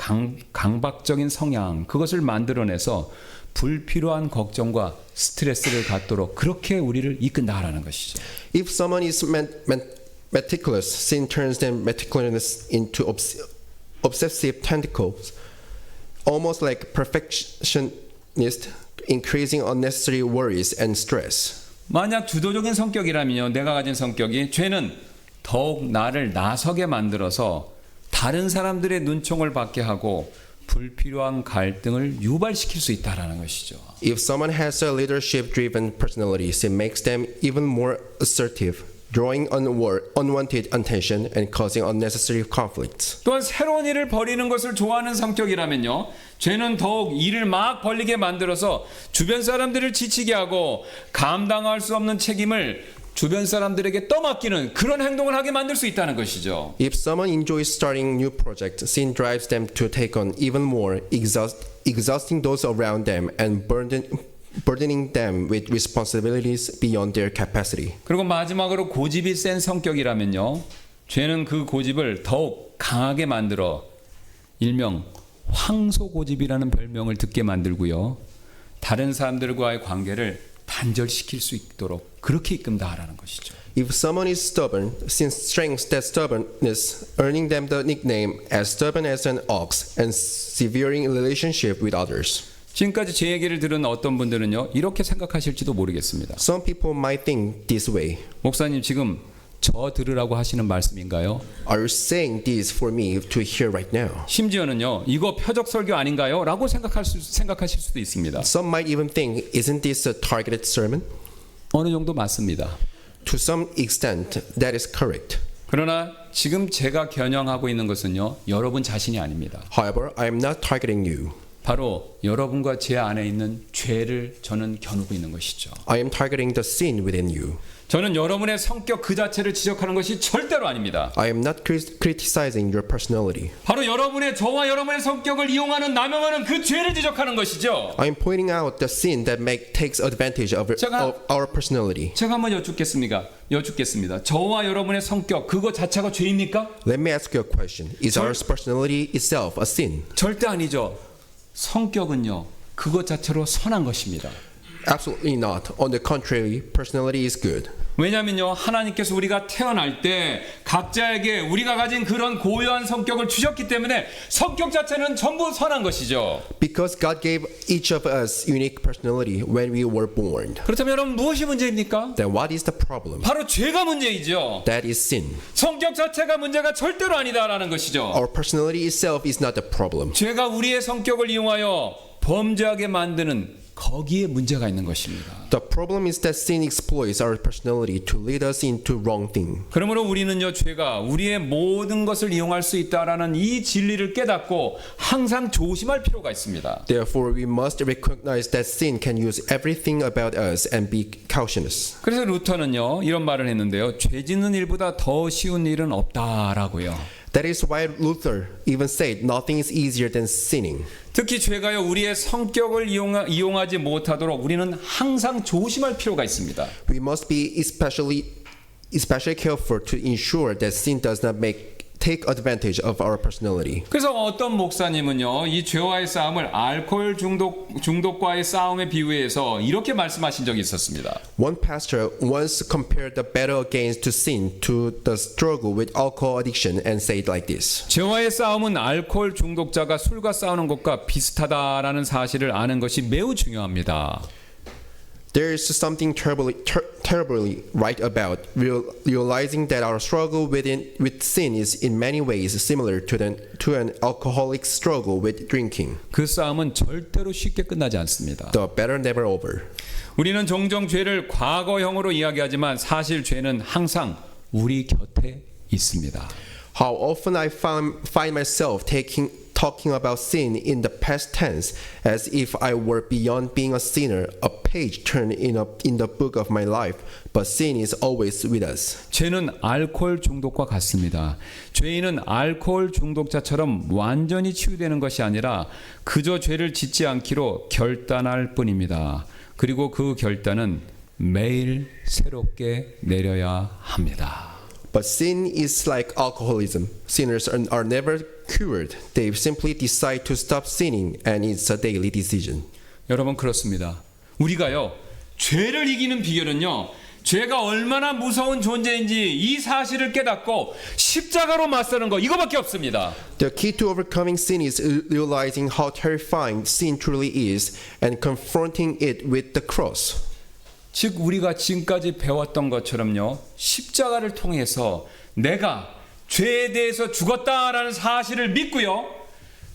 Speaker 1: 강박적인 성향 그것을 만들어내서 불필요한 걱정과 스트레스를 갖도록 그렇게 우리를 이끈다라는 것이죠.
Speaker 2: If someone is meticulous, sin turns them meticulousness into obsessive tentacles, almost like perfectionist, increasing unnecessary worries and stress.
Speaker 1: 만약 주도적인 성격이라면요, 내가 가진 성격이 죄는 더욱 나를 나서게 만들어서 다른 사람들의 눈총을 받게 하고 불필요한 갈등을 유발시킬 수 있다라는 것이죠.
Speaker 2: If someone has a leadership-driven personality, sin makes them even more assertive, drawing unwanted attention and causing unnecessary conflicts.
Speaker 1: 또한 새로운 일을 벌이는 것을 좋아하는 성격이라면요, 죄는 더욱 일을 막 벌리게 만들어서 주변 사람들을 지치게 하고 감당할 수 없는 책임을 주변 사람들에게 떠맡기는 그런 행동을 하게 만들 수 있다는 것이죠.
Speaker 2: If someone enjoys starting new projects, sin drives them to take on even more, exhausting those around them and burdening them with responsibilities beyond their capacity.
Speaker 1: 그리고 마지막으로 고집이 센 성격이라면요, 죄는 그 고집을 더욱 강하게 만들어 일명 황소고집이라는 별명을 듣게 만들고요, 다른 사람들과의 관계를 단절시킬 수 있도록 그렇게 이끈다라는 것이죠.
Speaker 2: If someone is stubborn, sin strengthens that stubbornness, earning them the nickname as stubborn as an ox and severing relationship with others.
Speaker 1: 지금까지 제 얘기를 들은 어떤 분들은요, 이렇게 생각하실지도 모르겠습니다.
Speaker 2: Some people might think this way.
Speaker 1: 목사님, 지금 저 들으라고 하시는 말씀인가요?
Speaker 2: Are you saying this for me to hear right now?
Speaker 1: 심지어는요, 이거 표적 설교 아닌가요? 라고 생각하실 수도 있습니다.
Speaker 2: Some might even think, isn't this a targeted sermon?
Speaker 1: 어느 정도 맞습니다.
Speaker 2: To some extent, that is correct.
Speaker 1: 그러나 지금 제가 겨냥하고 있는 것은요, 여러분 자신이 아닙니다.
Speaker 2: However, I am not targeting you.
Speaker 1: 바로 여러분과 제 안에 있는 죄를 저는 겨누고 있는 것이죠.
Speaker 2: I am targeting the sin within you.
Speaker 1: 저는 여러분의 성격 그 자체를 지적하는 것이 절대로 아닙니다.
Speaker 2: I am not criticizing your personality.
Speaker 1: 바로 저와 여러분의 성격을 이용하는 남용하는 그 죄를 지적하는 것이죠.
Speaker 2: I am pointing out the sin that takes advantage of our personality.
Speaker 1: 제가 한번 여쭙겠습니다. 저와 여러분의 성격 그거 자체가 죄입니까?
Speaker 2: Let me ask you a question. Is our personality itself a sin?
Speaker 1: 절대 아니죠. 성격은요, 그것 자체로 선한 것입니다.
Speaker 2: Absolutely not. On the contrary, personality is good.
Speaker 1: 왜냐면요, 하나님께서 우리가 태어날 때 각자에게 우리가 가진 그런 고유한 성격을 주셨기 때문에 성격 자체는 전부 선한 것이죠.
Speaker 2: Because God gave each of us unique personality when we were born.
Speaker 1: 그렇다면 여러분 무엇이 문제입니까?
Speaker 2: Then what is the problem?
Speaker 1: 바로 죄가 문제이죠.
Speaker 2: That is sin.
Speaker 1: 성격 자체가 문제가 절대로 아니다라는 것이죠.
Speaker 2: Our personality itself is not the problem.
Speaker 1: 죄가 우리의 성격을 이용하여 범죄하게 만드는 거기에 문제가 있는 것입니다.
Speaker 2: The problem is that sin exploits our personality to lead us into wrong thing.
Speaker 1: 그러므로 우리는요, 죄가 우리의 모든 것을 이용할 수 있다라는 이 진리를 깨닫고 항상 조심할 필요가 있습니다.
Speaker 2: Therefore, we must recognize that sin can use everything about us and be cautious.
Speaker 1: 그래서 루터는요, 이런 말을 했는데요. 죄 짓는 일보다 더 쉬운 일은 없다라고요.
Speaker 2: That is why Luther even said nothing is easier than sinning.
Speaker 1: 특히 죄가요, 우리의 성격을 이용하지 못하도록 우리는 항상 조심할 필요가 있습니다.
Speaker 2: We must be especially careful to ensure that sin does not take advantage of our personality.
Speaker 1: 그래서 어떤 목사님은요, 이 죄와의 싸움을 알코올 중독과의 싸움에 비유해서 이렇게 말씀하신 적이 있었습니다.
Speaker 2: One pastor once compared the battle against sin to the struggle with alcohol addiction and said like this.
Speaker 1: 죄와의 싸움은 알코올 중독자가 술과 싸우는 것과 비슷하다라는 사실을 아는 것이 매우 중요합니다.
Speaker 2: There is something terribly right about realizing that our struggle with sin is in many ways similar to an alcoholic's struggle with drinking.
Speaker 1: 그 싸움은 절대로 쉽게 끝나지 않습니다.
Speaker 2: The battle never over.
Speaker 1: 우리는 종종 죄를 과거형으로 이야기하지만 사실 죄는 항상 우리 곁에 있습니다.
Speaker 2: How often I find myself talking about sin in the past tense as if I were beyond being a sinner, a page turned in the book of my life, but sin is always with us.
Speaker 1: 죄는 알코올 중독과 같습니다. 죄인은 알코올 중독자처럼 완전히 치유되는 것이 아니라 그저 죄를 짓지 않기로 결단할 뿐입니다. 그리고 그 결단은 매일 새롭게 내려야 합니다.
Speaker 2: But sin is like alcoholism. Sinners are never cured. They simply decide to stop sinning, and it's a daily decision.
Speaker 1: 여러분 그렇습니다. 우리가요, 죄를 이기는 비결은요, 죄가 얼마나 무서운 존재인지 이 사실을 깨닫고 십자가로 맞서는 거 이거밖에 없습니다.
Speaker 2: The key to overcoming sin is realizing how terrifying sin truly is and confronting it with the cross.
Speaker 1: 즉 우리가 지금까지 배웠던 것처럼요, 십자가를 통해서 내가 죄에 대해서 죽었다라는 사실을 믿고요,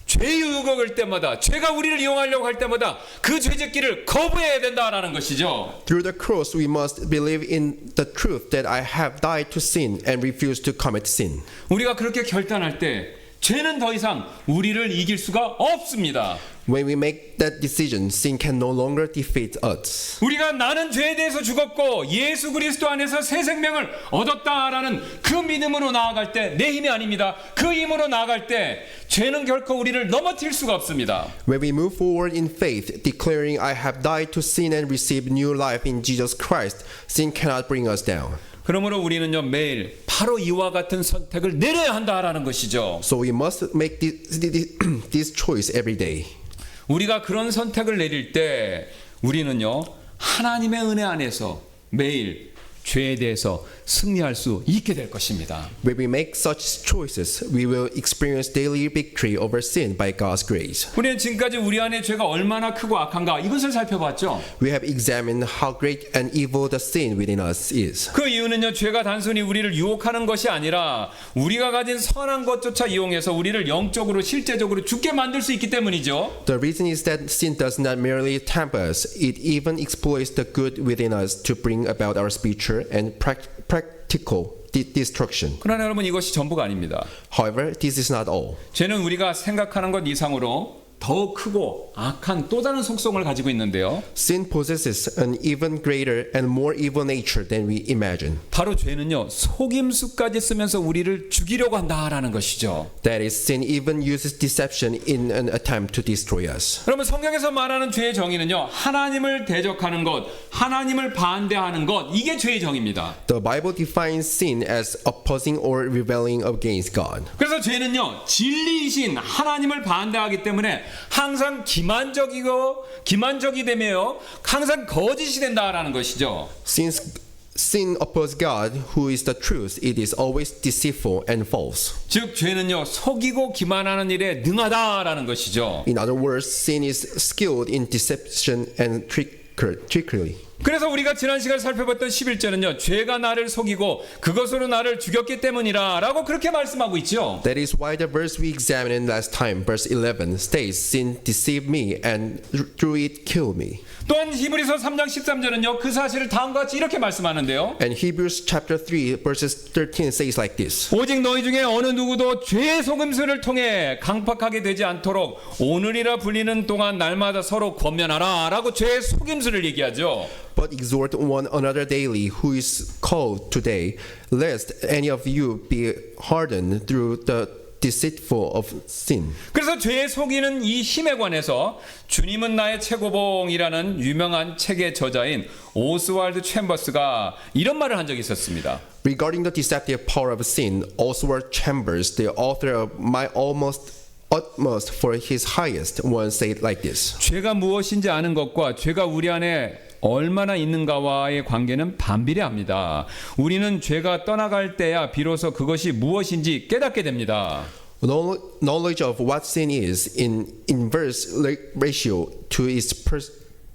Speaker 1: 죄의 유혹을 할 때마다, 죄가 우리를 이용하려고 할 때마다 그 죄짓기를 거부해야 된다라는 것이죠.
Speaker 2: Through the cross, we must believe in the truth that I have died to sin and refuse to commit sin.
Speaker 1: 우리가 그렇게 결단할 때 죄는 더 이상 우리를 이길 수가 없습니다.
Speaker 2: When we make that decision, sin can no longer defeat us.
Speaker 1: 우리가 나는 죄에 대해서 죽었고 예수 그리스도 안에서 새 생명을 얻었다라는 그 믿음으로 나아갈 때 내 힘이 아닙니다. 그 힘으로 나아갈 때 죄는 결코 우리를 넘어뜨릴 수가 없습니다.
Speaker 2: When we move forward in faith, declaring I have died to sin and received new life in Jesus Christ, sin cannot bring us down.
Speaker 1: 그러므로 우리는요, 매일 바로 이와 같은 선택을 내려야 한다라는 것이죠.
Speaker 2: So we must make this choice every day.
Speaker 1: 우리가 그런 선택을 내릴 때 우리는요, 하나님의 은혜 안에서 매일 죄에 대해서 승리할 수 있게 될 것입니다.
Speaker 2: When we make such choices, we will experience daily victory over sin by God's grace.
Speaker 1: 우리는 지금까지 우리 안에 죄가 얼마나 크고 악한가 이것을 살펴봤죠.
Speaker 2: We have examined how great and evil the sin within us is.
Speaker 1: 그 이유는요, 죄가 단순히 우리를 유혹하는 것이 아니라 우리가 가진 선한 것조차 이용해서 우리를 영적으로 실제적으로 죽게 만들 수 있기 때문이죠.
Speaker 2: The reason is that sin does not merely tempt us, it even exploits the good within us to bring about our spiritual and practical destruction.
Speaker 1: 그러나 여러분, 이것이 전부가 아닙니다.
Speaker 2: However, this is not all.
Speaker 1: 죄는 우리가 생각하는 것 이상으로 더욱 크고 악한 또 다른 속성을 가지고 있는데요.
Speaker 2: Sin possesses an even greater and more evil nature than we imagine.
Speaker 1: 바로 죄는요, 속임수까지 쓰면서 우리를 죽이려고 한다라는 것이죠.
Speaker 2: That is, sin even uses deception in an attempt to destroy us.
Speaker 1: 여러분, 성경에서 말하는 죄의 정의는요, 하나님을 대적하는 것, 하나님을 반대하는 것, 이게 죄의 정의입니다.
Speaker 2: The Bible defines sin as opposing or rebelling against God.
Speaker 1: 그래서 죄는요, 진리이신 하나님을 반대하기 때문에 항상 기만적이 되며 항상 거짓이 된다라는 것이죠.
Speaker 2: Since sin opposes God, who is the truth, it is always deceitful and false.
Speaker 1: 즉 죄는요, 속이고 기만하는 일에 능하다라는 것이죠.
Speaker 2: In other words, sin is skilled in deception and trickery.
Speaker 1: 그래서 우리가 지난 시간 살펴봤던 11절은요, 죄가 나를 속이고 그것으로 나를 죽였기 때문이라 라고 그렇게 말씀하고 있죠.
Speaker 2: That is why the verse we examined last time, verse 11, states, Sin deceived me and through it killed me.
Speaker 1: 또한 히브리서 3장 13절은요, 그 사실을 다음과 같이 이렇게 말씀하는데요.
Speaker 2: And Hebrews chapter 3, verses 13 says like this.
Speaker 1: 오직 너희 중에 어느 누구도 죄의 속임수를 통해 강팍하게 되지 않도록 오늘이라 불리는 동안 날마다 서로 권면하라 라고 죄의 속임수를 얘기하죠.
Speaker 2: But exhort one another daily, who is called today, lest any of you be hardened through the deceitful of sin.
Speaker 1: 그래서 죄의 속이는 이 힘에 관해서 주님은 나의 최고봉이라는 유명한 책의 저자인 오스왈드 챔버스가 이런 말을 한 적이 있었습니다.
Speaker 2: Regarding the deceptive power of sin, Oswald Chambers, the author of My Utmost for His Highest, once said like this.
Speaker 1: 죄가 무엇인지 아는 것과 죄가 우리 안에 얼마나 있는가와의 관계는 반비례합니다. 우리는 죄가 떠나갈 때야 비로소 그것이 무엇인지 깨닫게 됩니다.
Speaker 2: Knowledge of what sin is in inverse ratio to its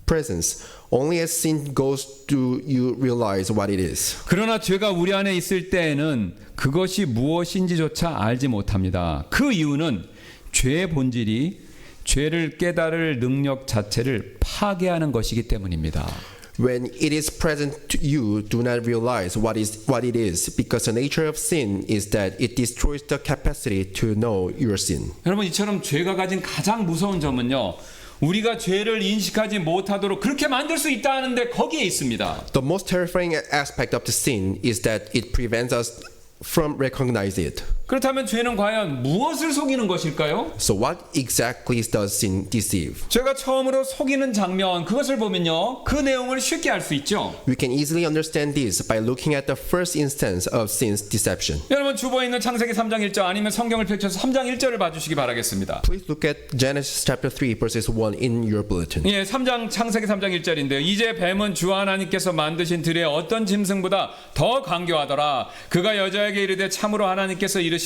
Speaker 2: presence. Only as sin goes do you realize what it is.
Speaker 1: 그러나 죄가 우리 안에 있을 때에는 그것이 무엇인지조차 알지 못합니다. 그 이유는 죄의 본질이 죄를 깨달을 능력 자체를 파괴하는 것이기 때문입니다.
Speaker 2: When it is present to you, do not realize what it is, because the nature of sin is that it destroys the capacity to know your sin.
Speaker 1: 여러분, 이처럼 죄가 가진 가장 무서운 점은요, 우리가 죄를 인식하지 못하도록 그렇게 만들 수 있다 하는데 거기에 있습니다.
Speaker 2: The most terrifying aspect of the sin is that it prevents us from recognize it.
Speaker 1: 그렇다면 죄는 과연 무엇을 속이는 것일까요?
Speaker 2: So what exactly does sin deceive?
Speaker 1: 죄가 처음으로 속이는 장면, 그것을 보면요, 그 내용을 쉽게 알 수 있죠.
Speaker 2: We can easily understand this by looking at the first instance of sin's deception.
Speaker 1: 여러분, 주보에 있는 창세기 3장 1절 아니면 성경을 펼쳐서 3장 1절을 봐주시기 바라겠습니다.
Speaker 2: Please look at Genesis chapter 3 verses 1 in your bulletin.
Speaker 1: 예, 창세기 3장 1절인데요. 이제 뱀은 주 하나님께서 만드신 들의 어떤 짐승보다 더 강교하더라. 그가 여자에게 이르되 참으로 하나님께서 이르시기를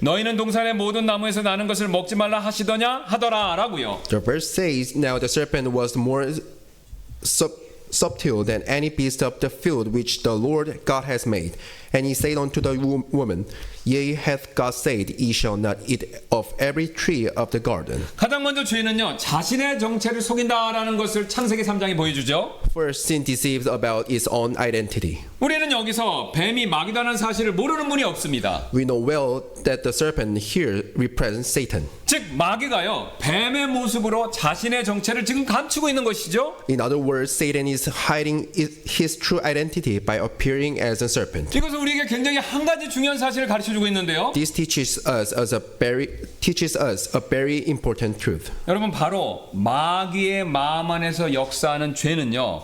Speaker 1: 너희는 동산의 모든 나무에서 나는 것을 먹지 말라 하시더냐 하더라 라고요.
Speaker 2: The verse says, Now the serpent was more subtle than any beast of the field which the Lord God has made. And he said unto the woman, Yea, hath God said, Ye shall not eat of every tree of the garden.
Speaker 1: 가장 먼저 죄는요, 자신의 정체를 속인다라는 것을 창세기 3장이 보여주죠.
Speaker 2: First, sin deceives about its own identity.
Speaker 1: 우리는 여기서 뱀이 마귀다는 사실을 모르는 분이 없습니다.
Speaker 2: We know well that the serpent here represents Satan.
Speaker 1: 즉 마귀가요, 뱀의 모습으로 자신의 정체를 지금 감추고 있는 것이죠.
Speaker 2: In other words, Satan is hiding his true identity by appearing as a serpent.
Speaker 1: 이것은 우리에게 굉장히 한 가지 중요한 사실을 가르쳐주고 있는데요.
Speaker 2: This teaches us a very important truth.
Speaker 1: 여러분, 바로 마귀의 마음 안에서 역사하는 죄는요,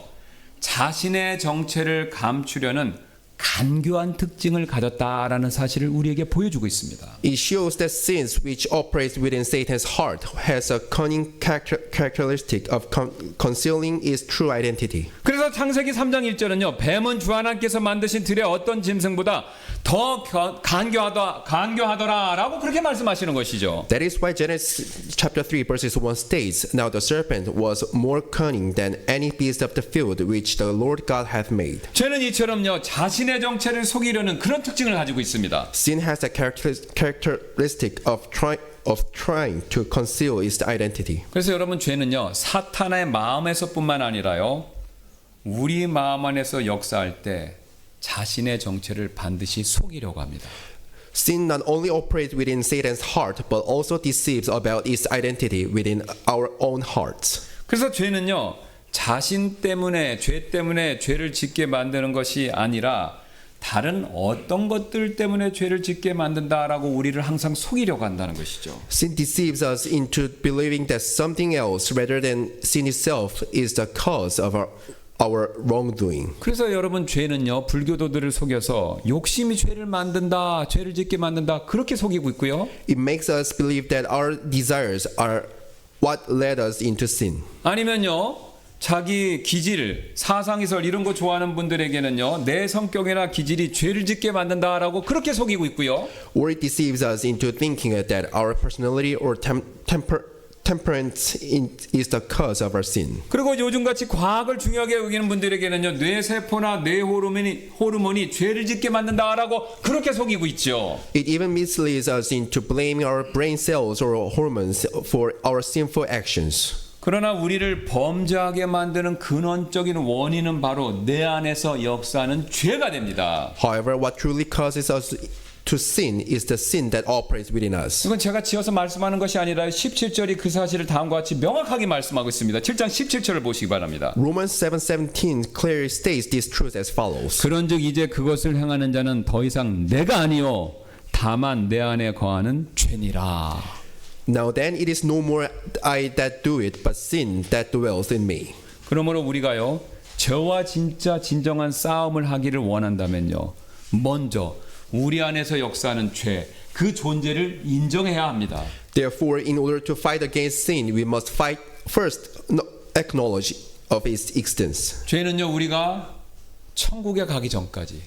Speaker 1: 자신의 정체를 감추려는 간교한 특징을 가졌다라는 사실을 우리에게 보여주고 있습니다.
Speaker 2: It shows that sins which operates within Satan's heart has a cunning characteristic of concealing its true identity.
Speaker 1: 그래서 창세기 3장 1절은요. 뱀은 주 하나님께서 만드신 들의 어떤 짐승보다 더 간교하더라라고 그렇게 말씀하시는 것이죠.
Speaker 2: That is why Genesis chapter 3 verses 1 states, Now the serpent was more cunning than any beast of the field which the Lord God hath made.
Speaker 1: 죄는 이처럼요. 자신의 정체를 속이려는 그런 특징을 가지고 있습니다.
Speaker 2: Sin has a characteristic of trying to conceal its identity.
Speaker 1: 그래서 여러분 죄는요. 사탄의 마음에서뿐만 아니라요. 우리 마음 안에서 역사할 때 자신의 정체를 반드시 속이려고 합니다.
Speaker 2: Sin not only operates within Satan's heart, but also deceives about its identity within our own hearts.
Speaker 1: 그래서 죄는요. 자신 때문에 죄 때문에 죄를 짓게 만드는 것이 아니라 다른 어떤 것들 때문에 죄를 짓게 만든다라고 우리를 항상 속이려고 한다는 것이죠.
Speaker 2: Sin deceives us into believing that something else rather than sin itself is the cause of our wrongdoing.
Speaker 1: 그래서 여러분 죄는요. 불교도들을 속여서 욕심이 죄를 만든다, 죄를 짓게 만든다 그렇게 속이고 있고요.
Speaker 2: It makes us believe that our desires are what led us into sin.
Speaker 1: 아니면요. 자기 기질, 사상이설 이런 거 좋아하는 분들에게는요. 내 성격이나 기질이 죄를 짓게 만든다라고 그렇게 속이고 있고요.
Speaker 2: Or it deceives us into thinking that our personality or temperance is the cause of our sin.
Speaker 1: 그리고 요즘같이 과학을 중요하게 여기는 분들에게는요. 뇌세포나 뇌호르몬이 죄를 짓게 만든다라고 그렇게 속이고 있죠.
Speaker 2: It even misleads us into blaming our brain cells or hormones for our sinful actions.
Speaker 1: 그러나 우리를 범죄하게 만드는 근원적인 원인은 바로 내 안에서 역사하는 죄가 됩니다.
Speaker 2: However, what truly causes us to sin is the sin that operates within us.
Speaker 1: 이건 제가 지어서 말씀하는 것이 아니라 17절이 그 사실을 다음과 같이 명확하게 말씀하고 있습니다. 7장 17절을 보시기 바랍니다.
Speaker 2: Romans 7:17 clearly states this truth as follows.
Speaker 1: 그런즉 이제 그것을 행하는 자는 더 이상 내가 아니요 다만 내 안에 거하는 죄니라.
Speaker 2: Now then it is no more I that do it, but sin that dwells in me.
Speaker 1: 그러므로 우리가요 저와 진정한 싸움을 하기를 원한다면요 먼저 우리 안에서 역사하는 죄, 그 존재를 인정해야 합니다.
Speaker 2: Therefore, in order to fight against sin, we must first acknowledge of its existence.
Speaker 1: 죄는요 우리가 천국에 가기 전까지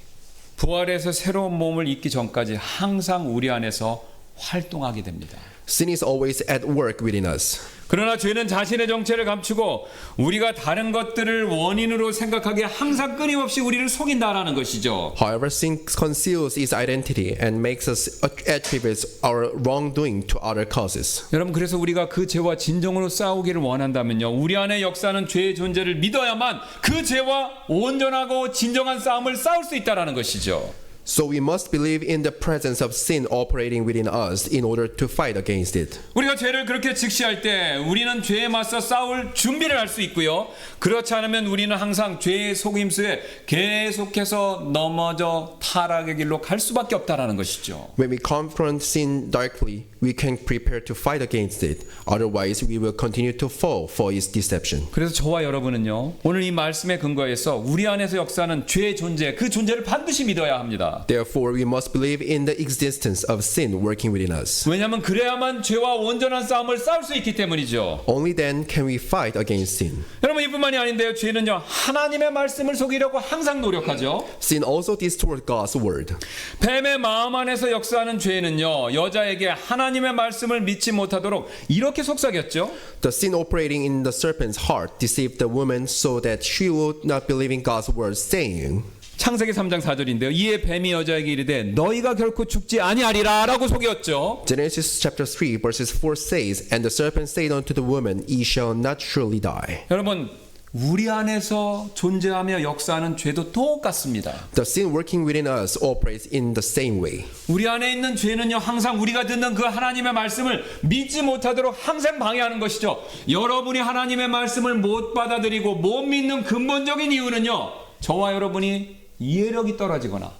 Speaker 1: 부활해서 새로운 몸을 입기 전까지 항상 우리 안에서 활동하게 됩니다.
Speaker 2: Sin is always at work within us.
Speaker 1: 그러나 죄는 자신의 정체를 감추고 우리가 다른 것들을 원인으로 생각하기에 항상 끊임없이 우리를 속인다라는 것이죠.
Speaker 2: However, sin conceals its identity and makes us attribute our wrongdoing to other causes.
Speaker 1: 여러분 그래서 우리가 그 죄와 진정으로 싸우기를 원한다면요 우리 안에 역사하는 죄의 존재를 믿어야만 그 죄와 온전하고 진정한 싸움을 싸울 수 있다라는 것이죠.
Speaker 2: So we must believe in the presence of sin operating within us in order to fight against it.
Speaker 1: 우리가 죄를 그렇게 직시할 때 우리는 죄에 맞서 싸울 준비를 할 수 있고요. 그렇지 않으면 우리는 항상 죄의 속임수에 계속해서 넘어져 타락의 길로 갈 수밖에 없다라는 것이죠.
Speaker 2: When we confront sin directly, we can prepare to fight against it. Otherwise, we will continue to fall for its deception.
Speaker 1: 그래서 저와 여러분은요. 오늘 이 말씀에 근거해서 우리 안에서 역사하는 죄의 존재, 그 존재를 반드시 믿어야 합니다.
Speaker 2: Therefore, we must believe in the existence of sin working within us.
Speaker 1: 왜냐하면 그래야만 죄와 온전한 싸움을 싸울 수 있기 때문이죠.
Speaker 2: Only then can we fight against sin.
Speaker 1: 여러분 이뿐만이 아닌데요. 죄는요. 하나님의 말씀을 속이려고 항상 노력하죠.
Speaker 2: Sin also distorts God's word.
Speaker 1: 뱀의 마음 안에서 역사하는 죄는요. 여자에게 하나님의 말씀을 믿지 못하도록 이렇게 속삭였죠.
Speaker 2: The sin operating in the serpent's heart deceived the woman so that she would not believe in God's word, saying,
Speaker 1: 창세기 3장 4절인데요. 이에 뱀이 여자에게 이르되 너희가 결코 죽지 아니하리라라고 속였죠.
Speaker 2: Genesis chapter 3 verses 4 says, And the serpent said unto the woman, Ye shall not surely die.
Speaker 1: 여러분 우리 안에서 존재하며 역사하는 죄도 똑같습니다.
Speaker 2: The sin working within us operates in the same way.
Speaker 1: 우리 안에 있는 죄는요 항상 우리가 듣는 그 하나님의 말씀을 믿지 못하도록 항상 방해하는 것이죠. 여러분이 하나님의 말씀을 못 받아들이고 못 믿는 근본적인 이유는요 저와 여러분이 이해력이 떨어지거나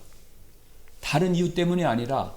Speaker 1: 다른 이유 때문이 아니라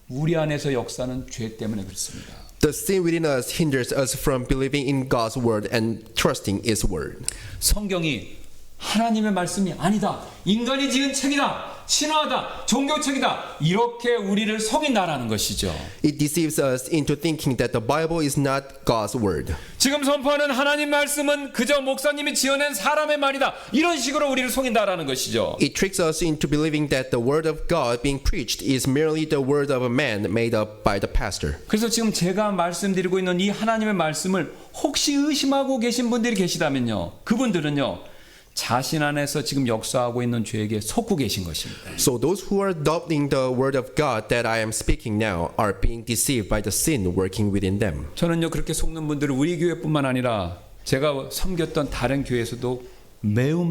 Speaker 1: 우리 안에서 역사하는 죄 때문에 그렇습니다.
Speaker 2: The sin within us hinders us from believing in God's word and trusting His word.
Speaker 1: 성경이 하나님의 말씀이 아니다. 인간이 지은 책이다. 신화다, 종교책이다 이렇게 우리를 속인다라는 것이죠.
Speaker 2: It deceives us into thinking that the Bible is not God's word.
Speaker 1: 지금 선포하는 하나님 말씀은 그저 목사님이 지어낸 사람의 말이다 이런 식으로 우리를 속인다라는 것이죠.
Speaker 2: It tricks us into believing that the word of God being preached is merely the word of a man made up by the pastor.
Speaker 1: 그래서 지금 제가 말씀드리고 있는 이 하나님의 말씀을 혹시 의심하고 계신 분들이 계시다면요, 그분들은요 자신 안에서 지금 역사하고 있는 죄에게 속고 계신 것입니다.
Speaker 2: So those who are doubting the word of God that I am speaking now are being deceived by the sin working within them.
Speaker 1: 저는요 그렇게 속는 분들을 우리 교회뿐만 아니라 제가 섬겼던 다른 교회에서도 매우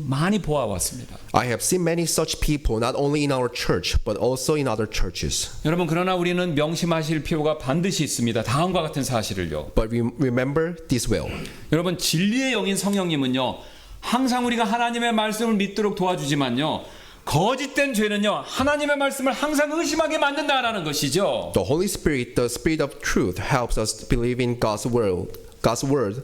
Speaker 1: 많이 보아왔습니다.
Speaker 2: I have seen many such people not only in our church but also in other churches.
Speaker 1: 여러분 그러나 우리는 명심하실 필요가 반드시 있습니다. 다음과 같은 사실을요.
Speaker 2: But remember this well.
Speaker 1: 여러분 진리의 영인 성령님은요 항상 우리가 하나님의 말씀을 믿도록 도와주지만요 거짓된 죄는요 하나님의 말씀을 항상 의심하게 만든다라는 것이죠.
Speaker 2: The Holy Spirit, the Spirit of truth, helps us believe in God's word,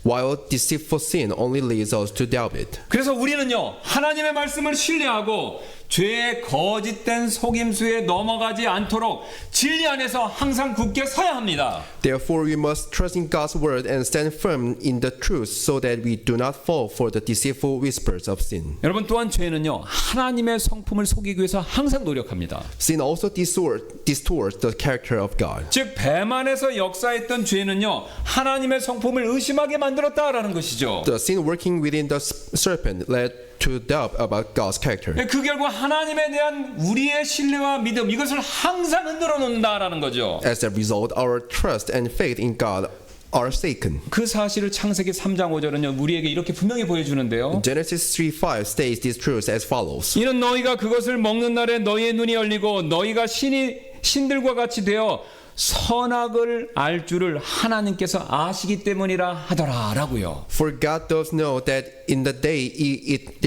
Speaker 2: while deceitful sin only leads us to doubt it.
Speaker 1: 그래서 우리는요 하나님의 말씀을 신뢰하고 죄의 거짓된 속임수에 넘어가지 않도록 진리 안에서 항상 굳게 서야 합니다.
Speaker 2: Therefore, we must trust in God's word and stand firm in the truth so that we do not fall for the deceitful whispers of sin.
Speaker 1: 여러분 또한 죄는요 하나님의 성품을 속이기 위해서 항상 노력합니다.
Speaker 2: Sin also distorts the character of God.
Speaker 1: 즉 뱀 안에서 역사했던 죄는요 하나님의 성품을 의심하게 만들었다라는 것이죠.
Speaker 2: The sin working within the serpent led to doubt about God's character.
Speaker 1: 그 결과 하나님에 대한 우리의 신뢰와 믿음 이것을 항상 흔들어 놓는다라는 거죠.
Speaker 2: As a result, our trust and faith in God are shaken.
Speaker 1: 그 사실을 창세기 3장 5절은요 우리에게 이렇게 분명히 보여주는데요.
Speaker 2: Genesis 3:5 states this truth as follows.
Speaker 1: 이는 너희가 그것을 먹는 날에 너희의 눈이 열리고 너희가 신들과 같이 되어 선악을 알 줄을 하나님께서 아시기 때문이라 하더라라고요.
Speaker 2: For God does know that in the day ye eat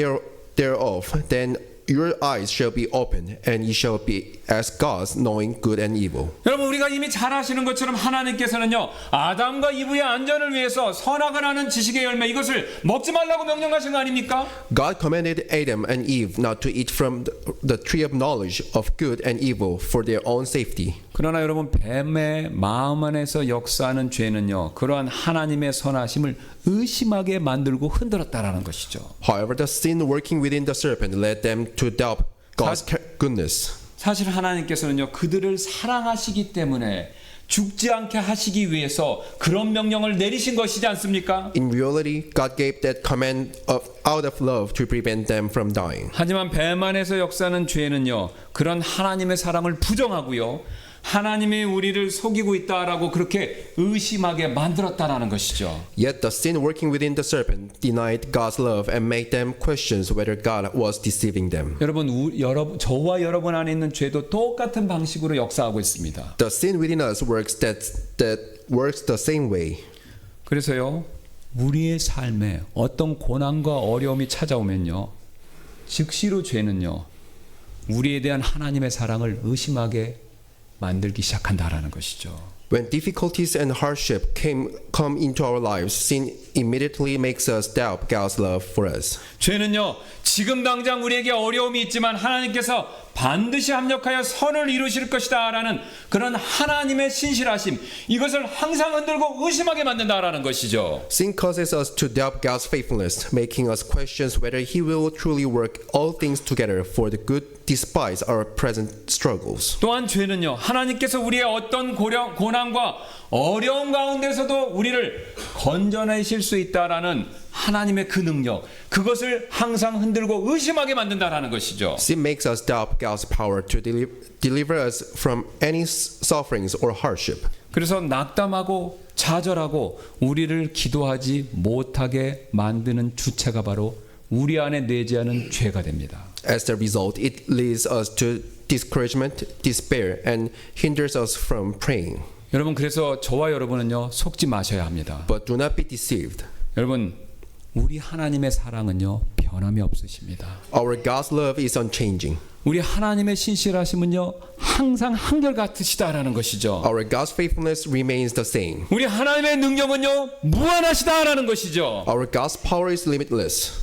Speaker 2: thereof, then your eyes shall be opened, and ye shall be as gods, knowing good and evil.
Speaker 1: 여러분 우리가 이미 잘 아시는 것처럼 하나님께서는요 아담과 이브의 안전을 위해서 선악을 아는 지식의 열매 이것을 먹지 말라고 명령하신 거 아닙니까?
Speaker 2: God commanded Adam and Eve not to eat from the tree of knowledge of good and evil for their own safety.
Speaker 1: 그러나 여러분 뱀의 마음 안에서 역사하는 죄는요 그러한 하나님의 선하심을 의심하게 만들고 흔들었다라는 것이죠.
Speaker 2: However, the sin working within the serpent led them to doubt God's goodness.
Speaker 1: 사실 하나님께서는요 그들을 사랑하시기 때문에 죽지 않게 하시기 위해서 그런 명령을 내리신 것이지 않습니까?
Speaker 2: In reality, God gave that command out of love to prevent them from dying.
Speaker 1: 하지만 뱀 안에서 역사하는 죄는요 그런 하나님의 사랑을 부정하고요 하나님이 우리를 속이고 있다라고 그렇게 의심하게 만들었다라는 것이죠.
Speaker 2: Yet the sin working within the serpent denied God's love and made them question whether God was deceiving them.
Speaker 1: 여러분 저와 여러분 안에 있는 죄도 똑같은 방식으로 역사하고 있습니다.
Speaker 2: The sin within us works that works the same way.
Speaker 1: 그래서요 우리의 삶에 어떤 고난과 어려움이 찾아오면요 즉시로 죄는요 우리에 대한 하나님의 사랑을 의심하게 만들기 시작한다라는 것이죠.
Speaker 2: When difficulties and hardship come into our lives, sin immediately makes us doubt God's love for us.
Speaker 1: 죄는요 지금 당장 우리에게 어려움이 있지만 하나님께서 반드시 합력하여 선을 이루실 것이다라는 그런 하나님의 신실하심 이것을 항상 흔들고 의심하게 만든다라는 것이죠.
Speaker 2: Sin causes us to doubt God's faithfulness, making us question whether He will truly work all things together for the good despite our present struggles.
Speaker 1: 또한 죄는요 하나님께서 우리의 어떤 고난과 어려움 가운데서도 우리를 건져내실 수 있다라는 하나님의 그 능력 그것을 항상 흔들고 의심하게 만든다라는 것이죠.
Speaker 2: Sin makes us doubt God's power to deliver us from any sufferings or hardship.
Speaker 1: 그래서 낙담하고 좌절하고 우리를 기도하지 못하게 만드는 주체가 바로 우리 안에 내재하는 죄가 됩니다.
Speaker 2: As a result, it leads us to discouragement, despair, and hinders us from praying.
Speaker 1: 여러분 그래서 저와 여러분은요 속지 마셔야 합니다.
Speaker 2: But do not be deceived.
Speaker 1: 여러분 우리 하나님의 사랑은요 변함이 없으십니다.
Speaker 2: Our God's love is unchanging.
Speaker 1: 우리 하나님의 신실하심은요 항상 한결같으시다라는 것이죠.
Speaker 2: Our God's faithfulness remains the same.
Speaker 1: 우리 하나님의 능력은요 무한하시다라는 것이죠.
Speaker 2: Our God's power is limitless.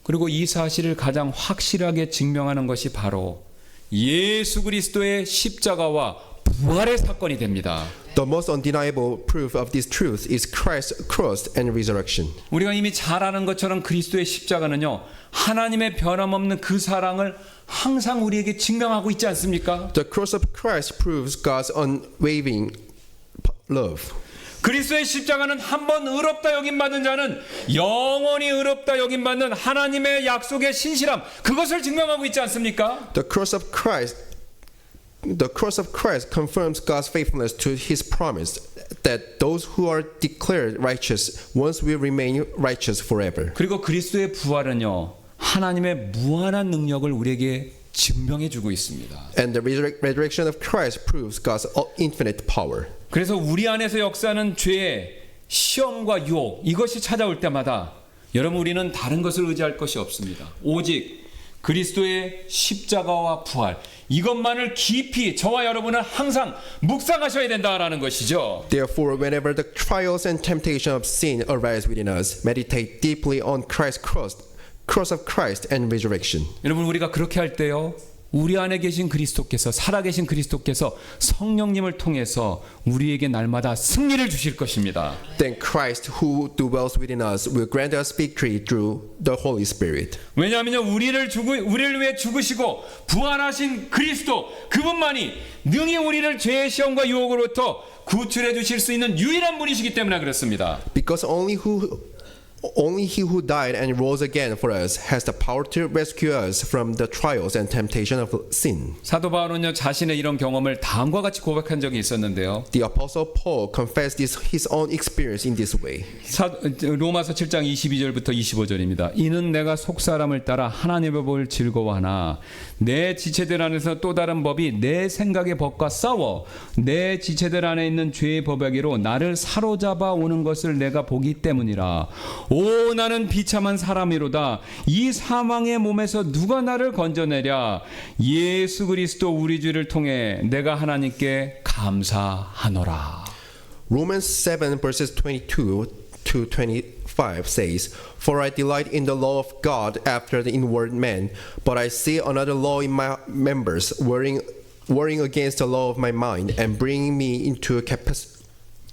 Speaker 1: 그리고 이 사실을 가장 확실하게 증명하는 것이 바로 예수 그리스도의 십자가와 부활의 사건이 됩니다.
Speaker 2: The most undeniable proof of this truth is Christ's cross and resurrection.
Speaker 1: 우리가 이미 잘 아는 것처럼 그리스도의 십자가는요, 하나님의 변함없는 그 사랑을 항상 우리에게 증명하고 있지 않습니까?
Speaker 2: The cross of Christ proves God's unwavering love.
Speaker 1: 그리스도의 십자가는 한 번 의롭다 여김받는 자는 영원히 의롭다 여김받는 하나님의 약속의 신실함, 그것을 증명하고 있지 않습니까?
Speaker 2: The cross of Christ confirms God's faithfulness to his promise that those who are declared righteous once will remain righteous forever.
Speaker 1: 그리고 그리스도의 부활은요, 하나님의 무한한 능력을 우리에게 증명해 주고 있습니다.
Speaker 2: And the resurrection of Christ proves God's infinite power.
Speaker 1: 그래서 우리 안에서 역사하는 죄의 시험과 유혹, 이것이 찾아올 때마다 여러분, 우리는 다른 것을 의지할 것이 없습니다. 오직 그리스도의 십자가와 부활, 이것만을 깊이 저와 여러분은 항상 묵상하셔야 된다라는 것이죠.
Speaker 2: Therefore, whenever the trials and temptation of sin arise within us, meditate deeply on Christ's cross of Christ and resurrection.
Speaker 1: 여러분, 우리가 그렇게 할 때요, 우리 안에 계신 그리스도께서, 살아계신 그리스도께서 성령님을 통해서 우리에게 날마다 승리를 주실 것입니다.
Speaker 2: Then Christ who dwells within us will grant us victory through the Holy Spirit.
Speaker 1: 왜냐하면요, 우리를 위해 죽으시고 부활하신 그리스도, 그분만이 능히 우리를 죄의 시험과 유혹으로부터 구출해 주실 수 있는 유일한 분이시기 때문에 그렇습니다.
Speaker 2: Because only he who died and rose again for us has the power to rescue us from the trials and temptation of sin.
Speaker 1: 사도 바울은요, 자신의 이런 경험을 다음과 같이 고백한 적이 있었는데요.
Speaker 2: The apostle Paul confessed his own experience in this way.
Speaker 1: 로마서 7장 22절부터 25절입니다. 이는 내가 속사람을 따라 하나님의 법을 즐거워하나 내 지체들 안에서 또 다른 법이 내 생각의 법과 싸워 내 지체들 안에 있는 죄의 법에게로 나를 사로잡아 오는 것을 내가 보기 때문이라. 오, 나는 비참한 사람이로다. 이 사망의 몸에서 누가 나를 건져내랴. 예수 그리스도 우리 주를 통해 내가 하나님께 감사하노라.
Speaker 2: Romans 7 verses 22 to 25 says, For I delight in the law of God after the inward man, but I see another law in my members, warring against the law of my mind, and bringing me into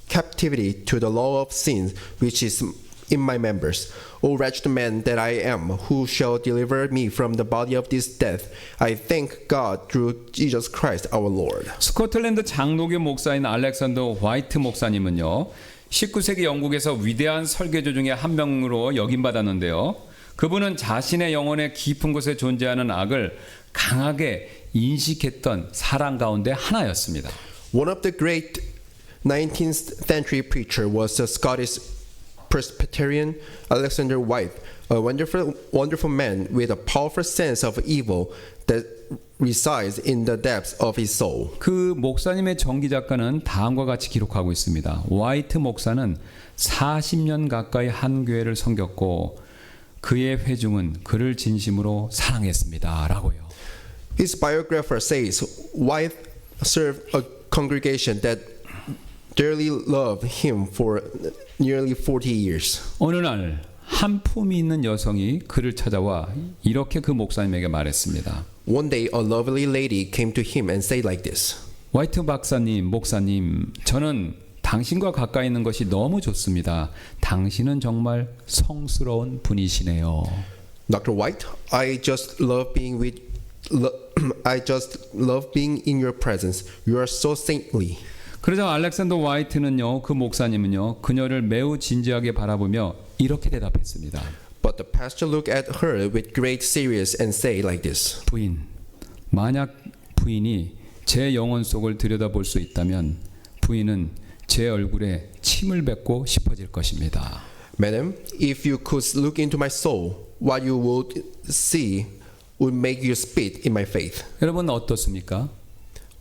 Speaker 2: captivity to the law of sin, which is in my members. O wretched man that I am, who shall deliver me from the body of this death? I thank God through Jesus Christ our Lord.
Speaker 1: 스코틀랜드 장로교 목사인 알렉산더 화이트 목사님은요, 19세기 영국에서 위대한 설교조 중에 한 명으로 여김받았는데요. 그분은 자신의 영혼의 깊은 곳에 존재하는 악을 강하게 인식했던 사람 가운데 하나였습니다.
Speaker 2: One of the great 19th century preacher was the Scottish Presbyterian Alexander White, a wonderful man with a powerful sense of evil that resides in the depths of his soul.
Speaker 1: 그 목사님의 전기 작가는 다음과 같이 기록하고 있습니다. 화이트 목사는 40년 가까이 한 교회를 섬겼고 그의 회중은 그를 진심으로 사랑했습니다. 라고요.
Speaker 2: His biographer says White served a congregation that dearly loved him for nearly 40 years.
Speaker 1: 어느 날 한 품이 있는 여성이 그를 찾아와 이렇게 그 목사님에게 말했습니다.
Speaker 2: One day a lovely lady came to him and said like this.
Speaker 1: 화이트 박사님, 목사님, 저는 당신과 가까이 있는 것이 너무 좋습니다. 당신은 정말 성스러운 분이시네요.
Speaker 2: Dr. White, I just love being in your presence. You are so saintly.
Speaker 1: 그러자 알렉산더 화이트는요, 그 목사님은요, 그녀를 매우 진지하게 바라보며 이렇게 대답했습니다.
Speaker 2: But the pastor looked at her with great serious and say like this.
Speaker 1: 부인, 만약 부인이 제 영혼 속을 들여다볼 수 있다면 부인은 제 얼굴에 침을 뱉고 싶어질 것입니다.
Speaker 2: Madam, if you could look into my soul, what you would see would make you spit in my face.
Speaker 1: 여러분 어떻습니까?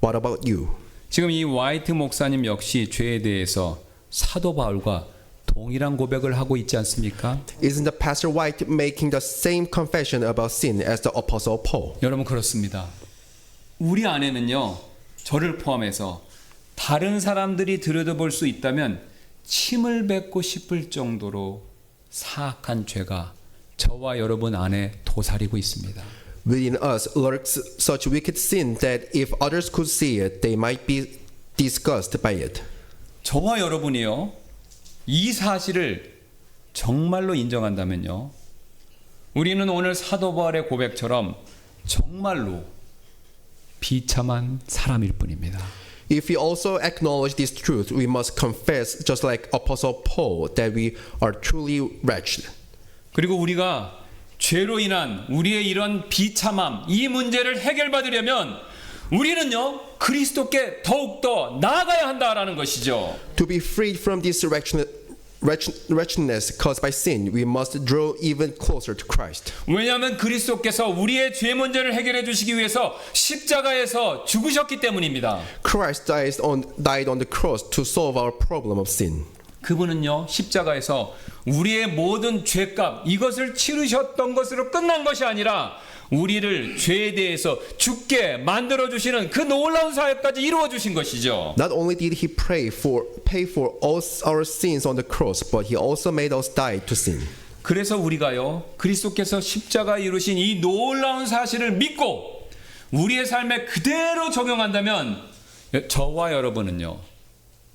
Speaker 2: What about you?
Speaker 1: 지금 이 화이트 목사님 역시 죄에 대해서 사도 바울과 동일한 고백을 하고 있지 않습니까?
Speaker 2: Isn't the pastor White making the same confession about sin as the apostle Paul?
Speaker 1: 여러분 그렇습니다. 우리 안에는요, 저를 포함해서 다른 사람들이 들여다볼 수 있다면 침을 뱉고 싶을 정도로 사악한 죄가 저와 여러분 안에 도사리고 있습니다.
Speaker 2: Within us lurks such wicked sin that if others could see it, they might be disgusted by it.
Speaker 1: 저와 여러분이요, 이 사실을 정말로 인정한다면요, 우리는 오늘 사도 바울의 고백처럼 정말로 비참한 사람일 뿐입니다.
Speaker 2: If we also acknowledge this truth, we must confess, just like Apostle Paul, that we are truly wretched.
Speaker 1: 그리고 우리가 죄로 인한 우리의 이런 비참함, 이 문제를 해결받으려면 우리는요, 그리스도께 더욱더 나아가야 한다라는 것이죠.
Speaker 2: To be freed from this wretchedness caused by sin, we must draw even closer to Christ.
Speaker 1: 왜냐하면 그리스도께서 우리의 죄 문제를 해결해 주시기 위해서 십자가에서 죽으셨기 때문입니다.
Speaker 2: Christ died on the cross to solve our problem of sin.
Speaker 1: 그분은요, 십자가에서 우리의 모든 죄값, 이것을 치르셨던 것으로 끝난 것이 아니라 우리를 죄에 대해서 죽게 만들어 주시는 그 놀라운 사역까지 이루어 주신 것이죠.
Speaker 2: Not only did he pay for all our sins on the cross, but he also made us die to sin.
Speaker 1: 그래서 우리가요, 그리스도께서 십자가 이루신 이 놀라운 사실을 믿고 우리의 삶에 그대로 적용한다면 저와 여러분은요,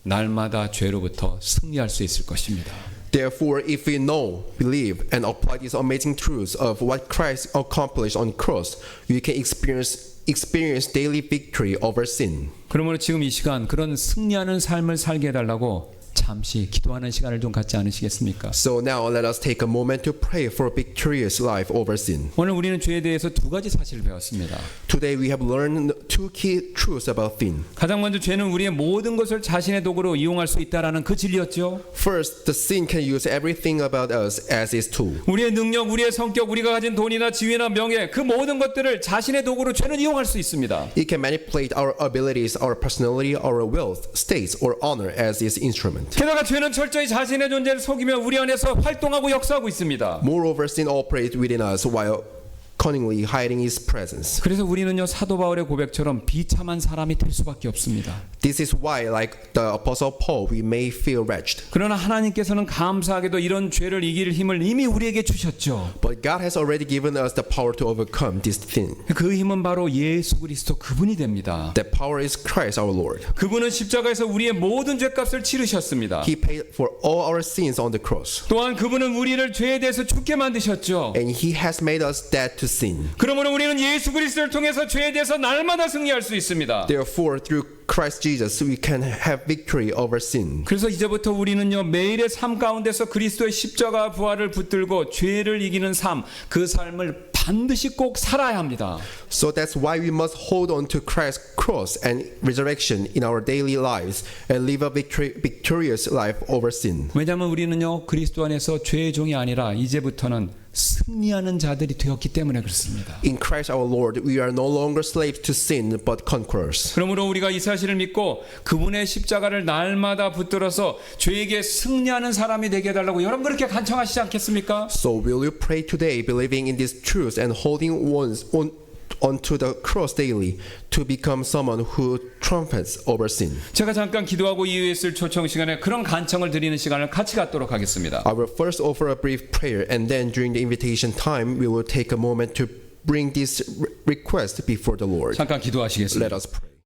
Speaker 1: 날마다 죄로부터 승리할 수 있을 것입니다.
Speaker 2: Therefore, if we know, believe, and apply these amazing truths of what Christ accomplished on the cross, we can experience daily victory over sin.
Speaker 1: 그러므로 지금 이 시간 그런 승리하는 삶을 살게 해달라고 잠시 기도하는 시간을 좀 갖지 않으시겠습니까?
Speaker 2: So now let us take a moment to pray for a victorious life over sin.
Speaker 1: 오늘 우리는 죄에 대해서 두 가지 사실을 배웠습니다.
Speaker 2: Today we have learned two key truths about sin.
Speaker 1: 가장 먼저 죄는 우리의 모든 것을 자신의 도구로 이용할 수 있다라는 그 진리였죠.
Speaker 2: First, the sin can use everything about us as its tool.
Speaker 1: 우리의 능력, 우리의 성격, 우리가 가진 돈이나 지위나 명예, 그 모든 것들을 자신의 도구로 죄는 이용할 수 있습니다.
Speaker 2: It can manipulate our abilities, our personality, our wealth, status, or honor as its instrument.
Speaker 1: 게다가 죄는 철저히 자신의 존재를 속이며 우리 안에서 활동하고 역사하고 있습니다.
Speaker 2: Moreover, sin operates within us while cunningly hiding its presence.
Speaker 1: 그래서 우리는요, 사도 바울의 고백처럼 비참한 사람이 될 수밖에 없습니다.
Speaker 2: This is why, like the Apostle Paul, we may feel wretched.
Speaker 1: 그러나 하나님께서는 감사하게도 이런 죄를 이길 힘을 이미 우리에게 주셨죠.
Speaker 2: But God has already given us the power to overcome this sin.
Speaker 1: 그 힘은 바로 예수 그리스도 그분이 됩니다.
Speaker 2: That power is Christ our Lord.
Speaker 1: 그분은 십자가에서 우리의 모든 죄값을 치르셨습니다.
Speaker 2: He paid for all our sins on the cross.
Speaker 1: 또한 그분은 우리를 죄에 대해서 죽게 만드셨죠.
Speaker 2: And He has made us dead to sin.
Speaker 1: 그러므로 우리는 예수 그리스도를 통해서 죄에 대해서 날마다 승리할 수 있습니다.
Speaker 2: Therefore, through Christ Jesus, we can have victory over sin.
Speaker 1: 그래서 이제부터 우리는요, 매일의 삶 가운데서 그리스도의 십자가 부활을 붙들고 죄를 이기는 삶, 그 삶을 반드시 꼭 살아야 합니다.
Speaker 2: So that's why we must hold on to Christ's cross and resurrection in our daily lives and live a victorious life over sin.
Speaker 1: 왜냐하면 우리는요, 그리스도 안에서 죄의 종이 아니라 이제부터는 승리하는 자들이 되었기 때문에 그렇습니다.
Speaker 2: In Christ our Lord, we are no longer slaves to sin, but conquerors.
Speaker 1: 그러므로 우리가 이 사실을 믿고 그분의 십자가를 날마다 붙들어서 죄에게 승리하는 사람이 되게 해달라고 여러분 그렇게 간청하시지 않겠습니까?
Speaker 2: So will you pray today, believing in these truths and holding onto the cross daily to become someone who triumphs over sin?
Speaker 1: 제가 잠깐 기도하고 이후에 있을 초청 시간에 그런 간청을 드리는 시간을 같이 갖도록 하겠습니다.
Speaker 2: I will first offer a brief prayer, and then during the invitation time, we will take a moment to bring this request before the Lord.
Speaker 1: 잠깐 기도하시겠습니다.
Speaker 2: Let us pray.